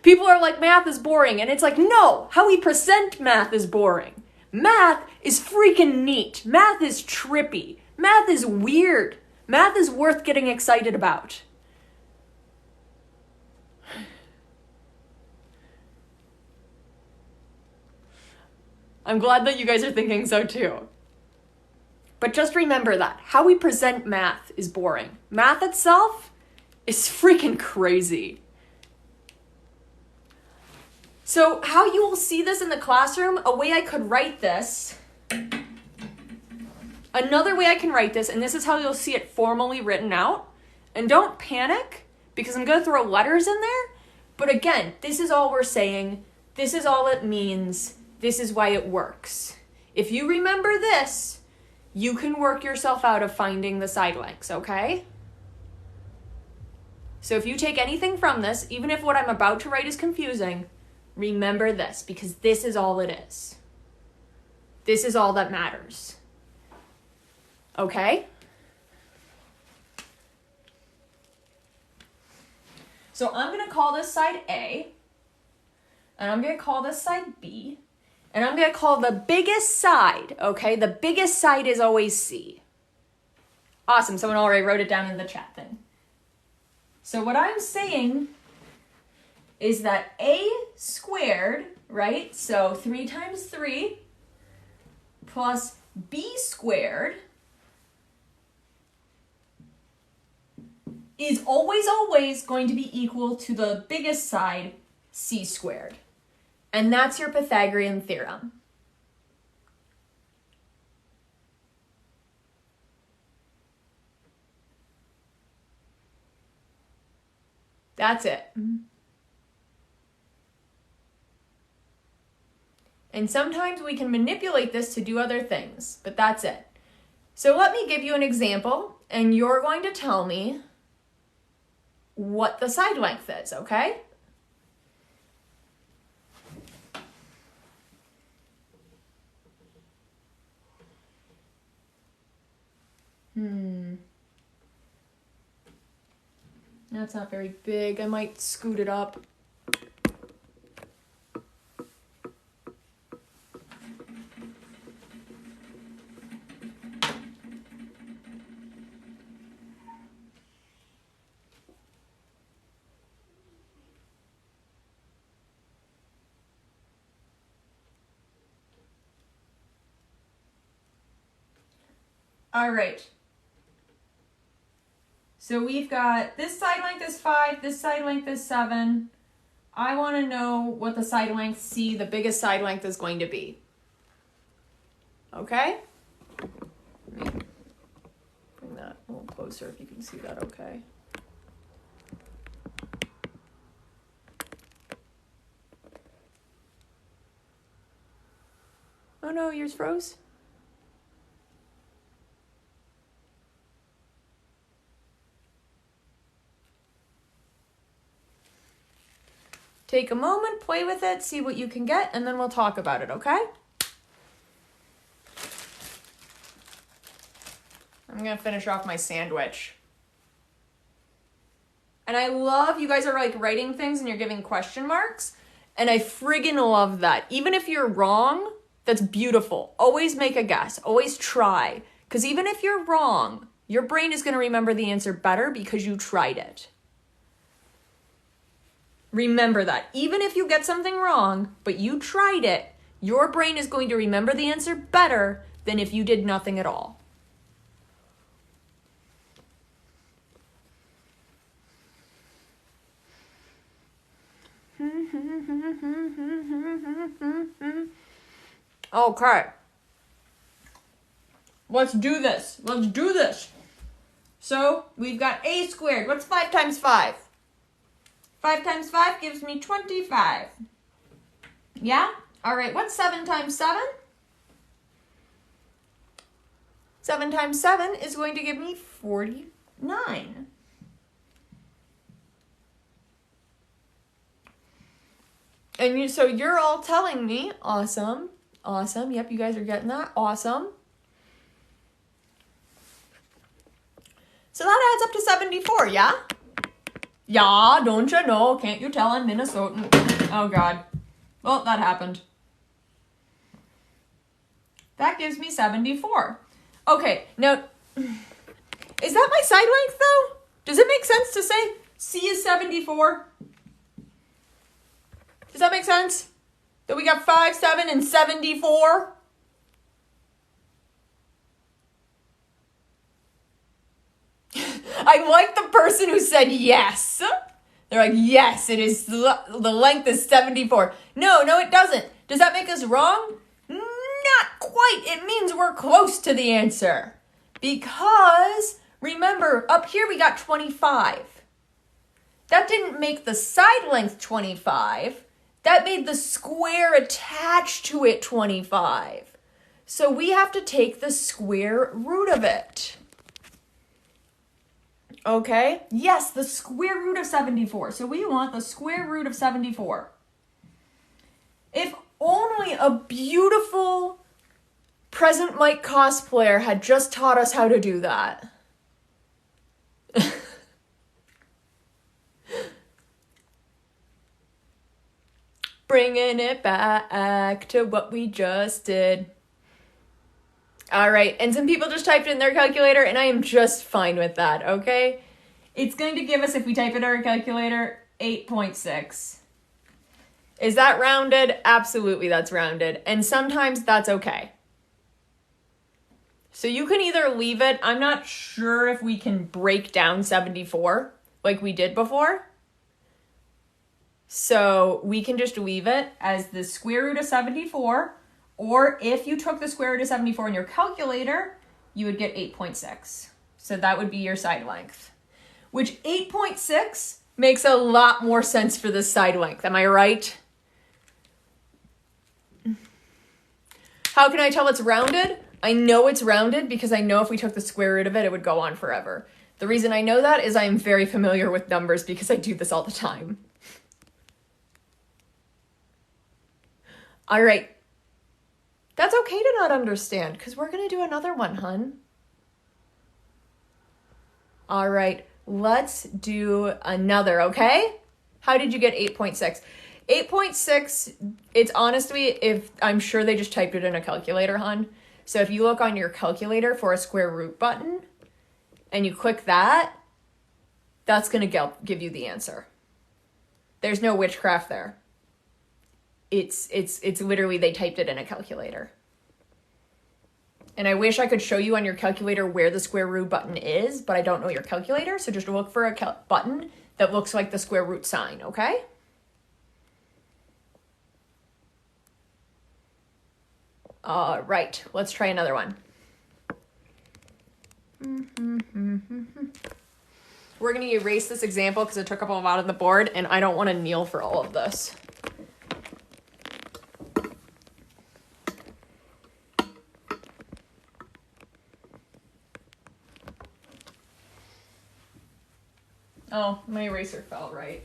S1: People are like, math is boring. And it's like, no, how we present math is boring. Math is freaking neat. Math is trippy. Math is weird. Math is worth getting excited about. I'm glad that you guys are thinking so too. But just remember that how we present math is boring. Math itself is freaking crazy. So how you will see this in the classroom, a way I could write this, another way I can write this, and this is how you'll see it formally written out. And don't panic, because I'm going to throw letters in there. But again, this is all we're saying. This is all it means. This is why it works. If you remember this, you can work yourself out of finding the side lengths, okay? So if you take anything from this, even if what I'm about to write is confusing, remember this, because this is all it is. This is all that matters. Okay? So I'm going to call this side A, and I'm going to call this side B, and I'm going to call the biggest side, okay? The biggest side is always C. Awesome, someone already wrote it down in the chat thing. So what I'm saying is that A squared, right? So 3 times 3 plus B squared is always going to be equal to the biggest side, C squared. And that's your Pythagorean theorem. That's it. And sometimes we can manipulate this to do other things, but that's it. So let me give you an example, and you're going to tell me what the side length is, okay? That's not very big. I might scoot it up. All right. So we've got this side length is 5, this side length is 7. I want to know what the side length C, the biggest side length, is going to be. Okay? Let me bring that a little closer if you can see that okay. Oh no, yours froze? Take a moment, play with it, see what you can get, and then we'll talk about it, okay? I'm gonna finish off my sandwich. And I love, you guys are like writing things and you're giving question marks, and I friggin' love that. Even if you're wrong, that's beautiful. Always make a guess, always try. Because even if you're wrong, your brain is gonna remember the answer better because you tried it. Remember that. Even if you get something wrong, but you tried it, your brain is going to remember the answer better than if you did nothing at all. Okay. Let's do this. Let's do this. So we've got A squared. What's 5 times 5? 5 times 5 gives me 25. Yeah? All right, what's 7 times 7? 7 times 7 is going to give me 49. And so you're all telling me, awesome, awesome. Yep, you guys are getting that. Awesome. So that adds up to 74, yeah? Yeah, don't you know? Can't you tell I'm Minnesotan? Oh, God. Well, that happened. That gives me 74. Okay, now, is that my side length, though? Does it make sense to say C is 74? Does that make sense? That we got 5, 7, and 74? I like the person who said yes. They're like, yes, it is, the length is 74. No, it doesn't. Does that make us wrong? Not quite. It means we're close to the answer. Because, remember, up here we got 25. That didn't make the side length 25. That made the square attached to it 25. So we have to take the square root of it. Okay? Yes, the square root of 74. So we want the square root of 74. If only a beautiful present Mike cosplayer had just taught us how to do that. Bringing it back to what we just did. All right, and some people just typed in their calculator, and I am just fine with that, okay? It's going to give us, if we type in our calculator, 8.6. Is that rounded? Absolutely, that's rounded. And sometimes that's okay. So you can either leave it. I'm not sure if we can break down 74 like we did before. So we can just leave it as the square root of 74. Or if you took the square root of 74 in your calculator, you would get 8.6. So that would be your side length. Which 8.6 makes a lot more sense for this side length. Am I right? How can I tell it's rounded? I know it's rounded because I know if we took the square root of it, it would go on forever. The reason I know that is I'm very familiar with numbers because I do this all the time. All right. That's okay to not understand because we're going to do another one, hun. All right. Let's do another, okay? How did you get 8.6? 8.6, it's honestly, if I'm sure they just typed it in a calculator, hun. So if you look on your calculator for a square root button and you click that, that's going to give you the answer. There's no witchcraft there. It's literally they typed it in a calculator. And I wish I could show you on your calculator where the square root button is, but I don't know your calculator, so just look for a button that looks like the square root sign, okay? All right, let's try another one. We're going to erase this example because it took up a lot of the board, and I don't want to kneel for all of this. Oh, my eraser fell right.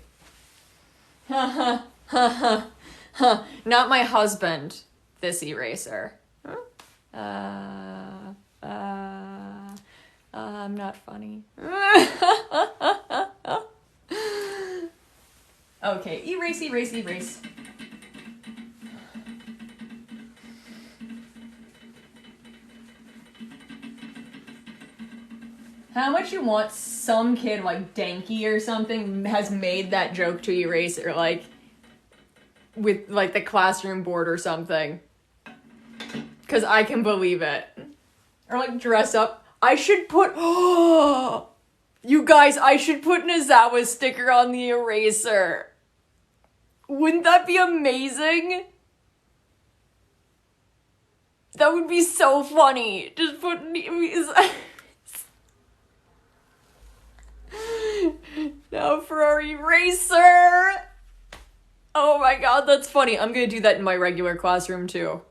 S1: Not my husband, this eraser. I'm not funny. Okay, erase. How much you want some kid like Danky or something has made that joke to eraser, like with like the classroom board or something? Because I can believe it. Or like dress up. I should put, you guys, I should put Nozawa's sticker on the eraser. Wouldn't that be amazing? That would be so funny. Just put now for our eraser. Oh my god, that's funny. I'm gonna do that in my regular classroom too.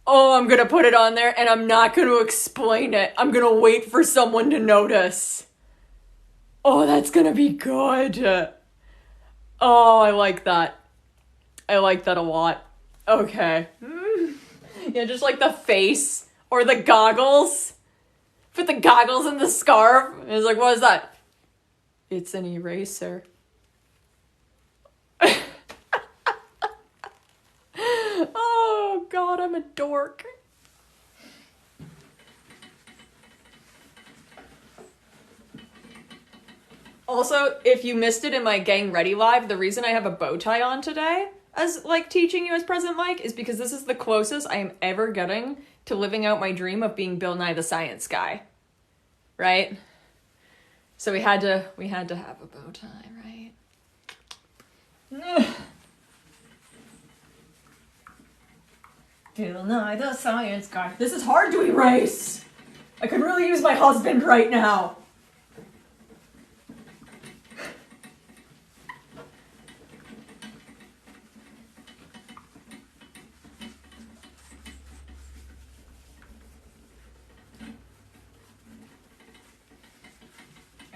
S1: Oh, I'm gonna put it on there and I'm not gonna explain it. I'm gonna wait for someone to notice. Oh, that's gonna be good. Oh, I like that. I like that a lot. Okay. Yeah, just like the face or the goggles. Put the goggles and the scarf. It's like, what is that? It's an eraser. Oh, God, I'm a dork. Also, if you missed it in my Gang Ready Live, the reason I have a bow tie on today as, like, teaching you as President Mike is because this is the closest I am ever getting to living out my dream of being Bill Nye the Science Guy. Right? So we had to have a bow tie, right? Bill Nye the Science Guy. This is hard to erase. I could really use my husband right now.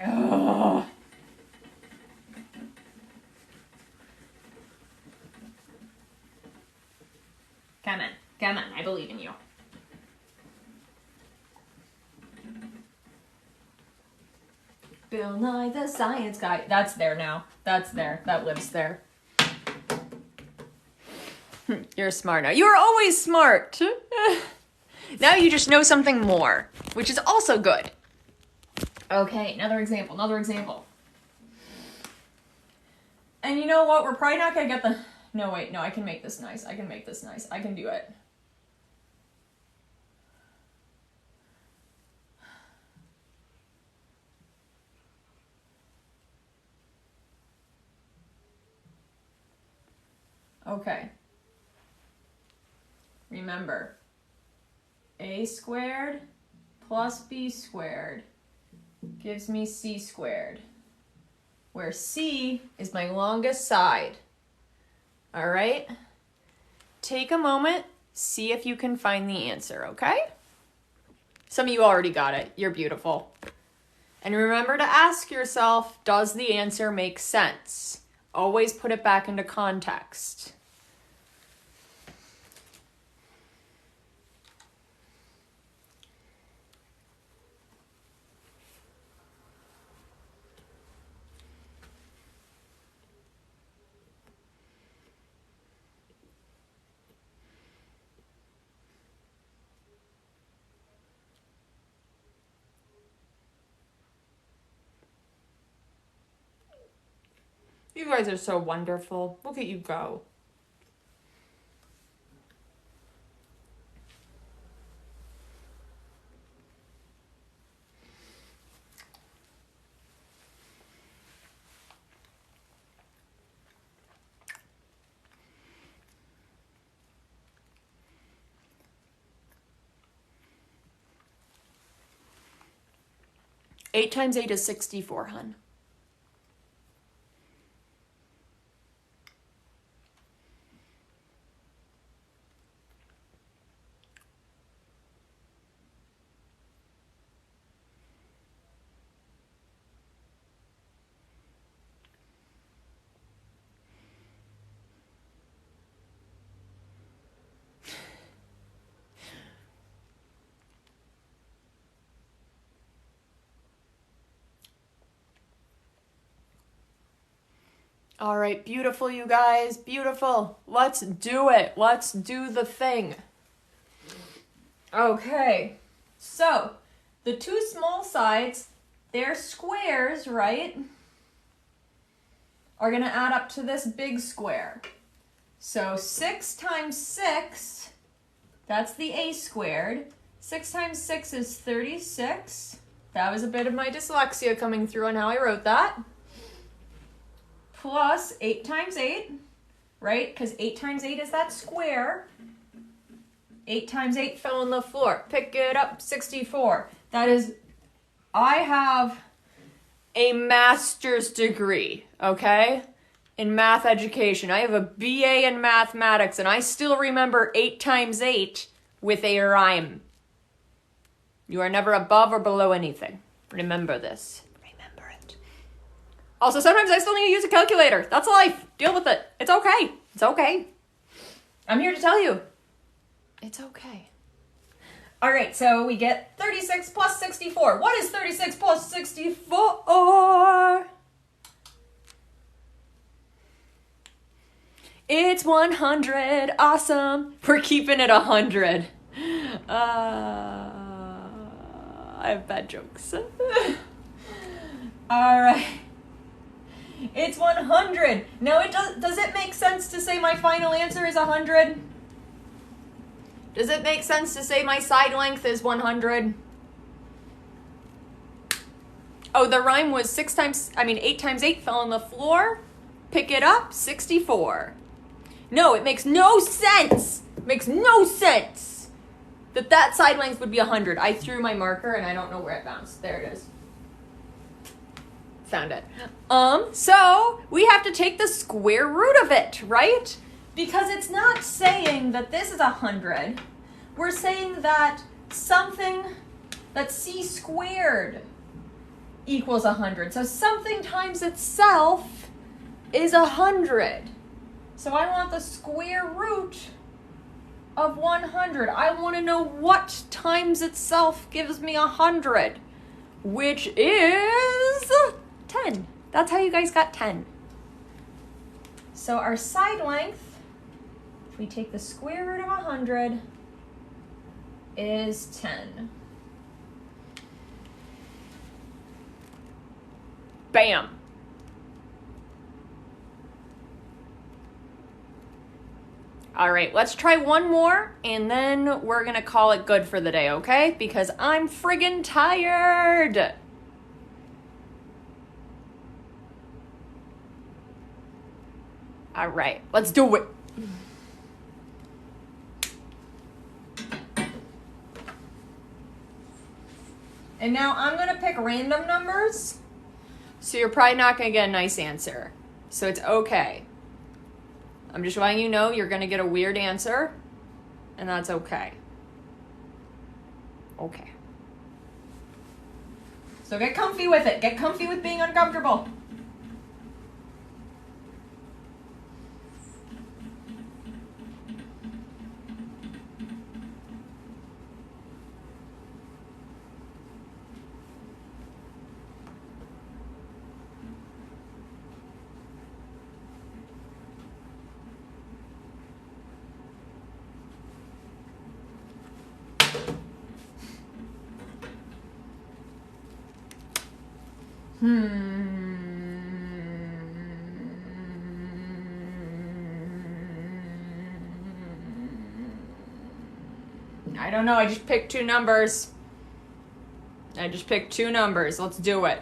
S1: Ugh. Come on, I believe in you. Bill Nye the Science Guy. That's there now. That's there. That lives there. You're smart now. You're always smart. Now you just know something more, which is also good. Okay, another example. And you know what? We're probably not gonna get the... No, wait, no, I can make this nice. I can do it. Okay. Remember, a squared plus b squared gives me c squared, where c is my longest side. All right? Take a moment, see if you can find the answer, okay? Some of you already got it. You're beautiful. And remember to ask yourself, does the answer make sense? Always put it back into context. You guys are so wonderful. Look at you go. Eight times 8 is 64, hun. All right, beautiful, you guys, beautiful. Let's do it. Let's do the thing. Okay, so the two small sides, they're squares, right? Are going to add up to this big square. So 6 times 6, that's the a squared. 6 times 6 is 36. That was a bit of my dyslexia coming through on how I wrote that. Plus 8 times 8, right? Because 8 times 8 is that square. 8 times 8 fell on the floor. Pick it up, 64. That is, I have a master's degree, okay? in math education. I have a BA in mathematics, and I still remember 8 times 8 with a rhyme. You are never above or below anything. Remember this. Remember it. Also, sometimes I still need to use a calculator. That's life. Deal with it. It's okay. It's okay. I'm here to tell you. It's okay. All right, so we get 36 plus 64. What is 36 plus 64? It's 100. Awesome. We're keeping it 100. I have bad jokes. All right. It's 100. Now, does it make sense to say my final answer is 100? Does it make sense to say my side length is 100? Oh, the rhyme was 8 times 8 fell on the floor. Pick it up, 64. No, it makes no sense. It makes no sense that side length would be 100. I threw my marker and I don't know where it bounced. There it is. Found it. So we have to take the square root of it, right? Because it's not saying that this is 100. We're saying that that c squared equals 100. So something times itself is 100. So I want the square root of 100. I want to know what times itself gives me 100, which is 10. That's how you guys got 10. So our side length, if we take the square root of 100, is 10. Bam. All right, let's try one more, and then we're gonna call it good for the day, okay? Because I'm friggin' tired. All right, let's do it. And now I'm gonna pick random numbers, so you're probably not gonna get a nice answer. So it's okay. I'm just letting you know you're gonna get a weird answer, and that's okay. Okay. So get comfy with it. Get comfy with being uncomfortable. I don't know. I just picked two numbers. Let's do it.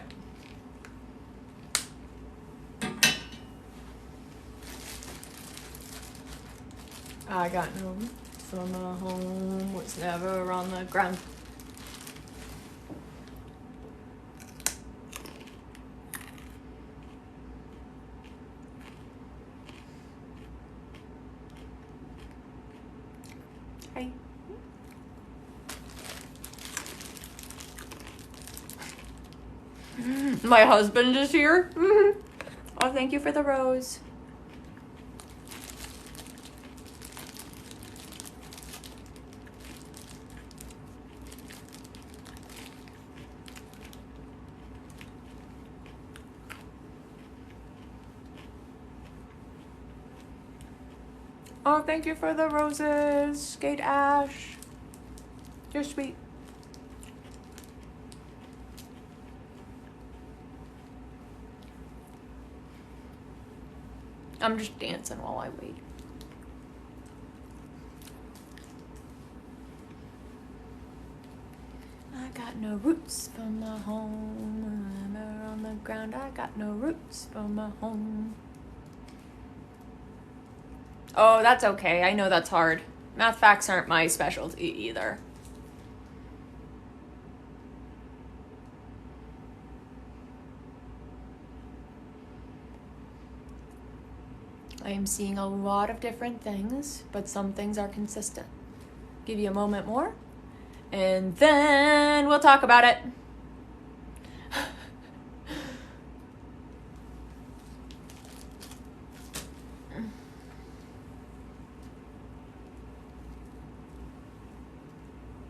S1: I got no roots from a home, was never on the ground. Hi. My husband is here. Oh, thank you for the rose. Oh, thank you for the roses, Skate Ash. You're sweet. I'm just dancing while I wait. I got no roots from my home. I'm on the ground. I got no roots from my home. Oh, that's okay. I know that's hard. Math facts aren't my specialty either. I am seeing a lot of different things, but some things are consistent. Give you a moment more, and then we'll talk about it.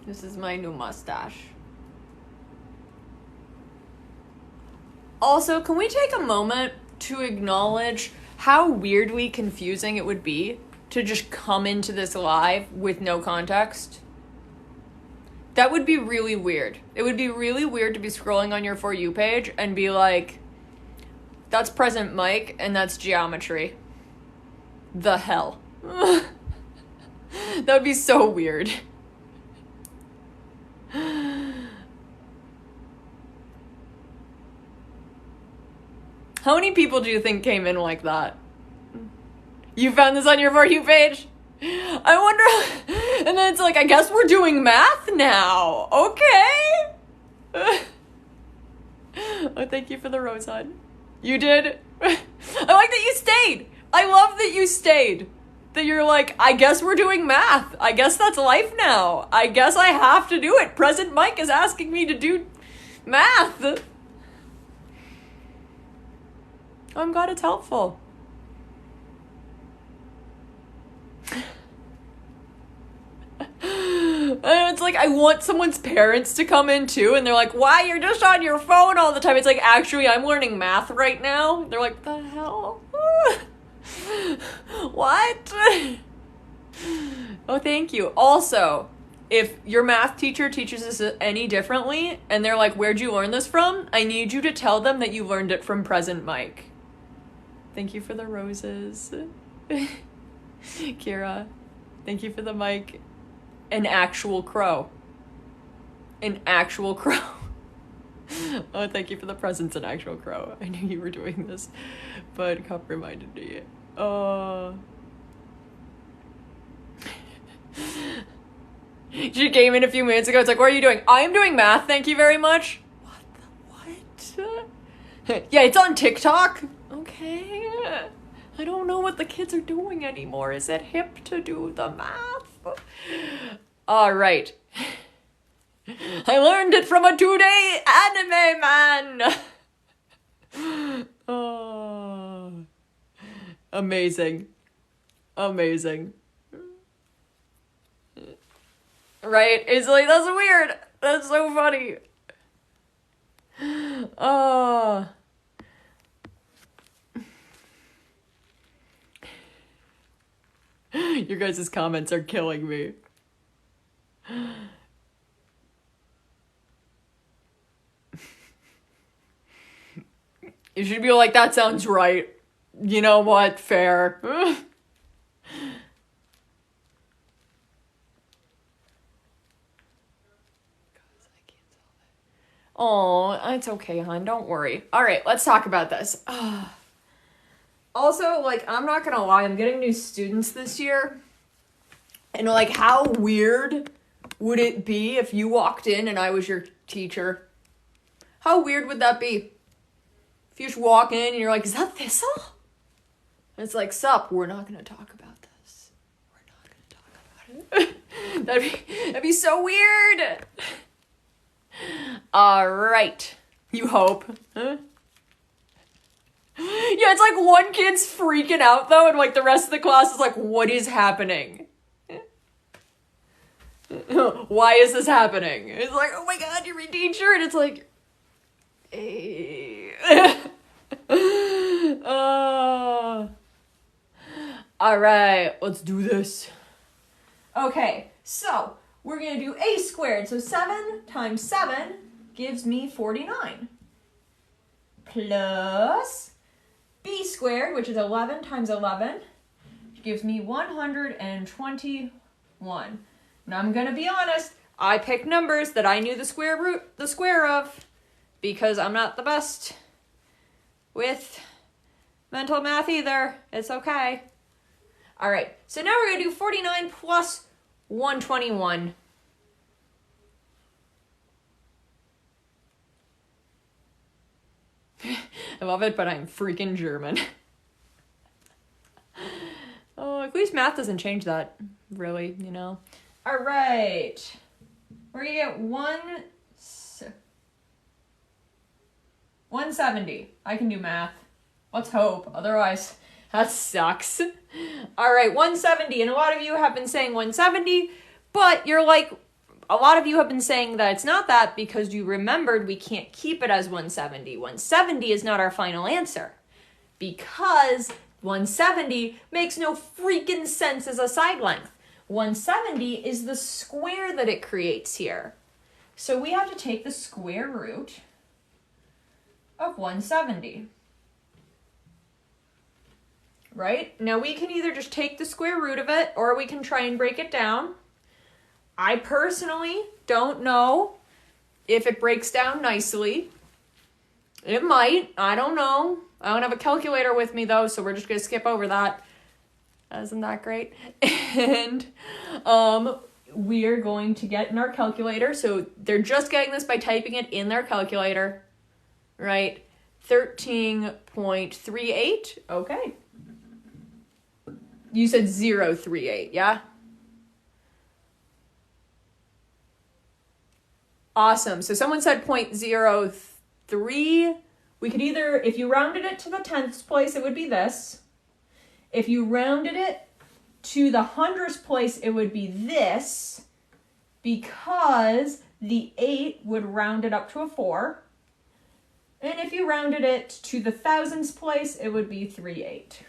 S1: This is my new mustache. Also, can we take a moment to acknowledge how weirdly confusing it would be to just come into this live with no context? That would be really weird. It would be really weird to be scrolling on your For You page and be like, that's present Mike and that's geometry. The hell. That would be so weird. How many people do you think came in like that? You found this on your For You page? I wonder. And then it's like, I guess we're doing math now. Okay. Oh, thank you for the rose hug. You did. I like that you stayed. I love that you stayed. That you're like, I guess we're doing math. I guess that's life now. I guess I have to do it. Present Mike is asking me to do math. I'm glad it's helpful. And it's like, I want someone's parents to come in too, and they're like, why, you're just on your phone all the time. It's like, actually, I'm learning math right now. They're like, the hell? What? Oh, thank you. Also, if your math teacher teaches us any differently, and they're like, where'd you learn this from? I need you to tell them that you learned it from Present Mike. Thank you for the roses. Kira, thank you for the mic. An actual crow. An actual crow. Oh, thank you for the presents, an actual crow. I knew you were doing this, but Cup reminded me. She came in a few minutes ago. It's like, what are you doing? I'm doing math, thank you very much. What? Yeah, it's on TikTok. Okay. I don't know what the kids are doing anymore. Is it hip to do the math? All right. I learned it from a 2-day anime man. Oh, amazing. Amazing. Right? It's like, that's weird. That's so funny. Oh. Your guys' comments are killing me. You should be like, that sounds right. You know what? Fair. Oh, it's okay, hon. Don't worry. All right, let's talk about this. Also, like, I'm not gonna lie, I'm getting new students this year. And, like, how weird would it be if you walked in and I was your teacher? How weird would that be? If you just walk in and you're like, is that Thistle? And it's like, sup, we're not gonna talk about this. We're not gonna talk about it. That'd be so weird. All right. You hope. Huh? Yeah, it's like one kid's freaking out though, and like the rest of the class is like, what is happening? Why is this happening? It's like, oh my god, you're a teacher, and it's like, hey. All right, let's do this. Okay, so we're gonna do a squared. So 7 times 7 gives me 49. Plus b squared, which is 11 times 11, gives me 121. Now I'm gonna be honest, I picked numbers that I knew the square of, because I'm not the best with mental math either. It's okay. All right, so now we're gonna do 49 plus 121. I love it, but I'm freaking German. least math doesn't change that, really, you know. All right. We're going to get 170. I can do math. Let's hope. Otherwise, that sucks. All right, 170. And a lot of you have been saying 170, but you're like, a lot of you have been saying that it's not that because you remembered we can't keep it as 170. 170 is not our final answer because 170 makes no freaking sense as a side length. 170 is the square that it creates here. So we have to take the square root of 170. Right? Now we can either just take the square root of it or we can try and break it down. I personally don't know if it breaks down nicely. It might. I don't know. I don't have a calculator with me though, so we're just going to skip over that. Isn't that great? And we're going to get in our calculator. So they're just getting this by typing it in their calculator. Right? 13.38. Okay. You said 0.38, yeah? Awesome. So someone said 0.03. We could either, if you rounded it to the 10th place, it would be this. If you rounded it to the 100th place, it would be this, because the 8 would round it up to a 4. And if you rounded it to the 1000th place, it would be 3.8.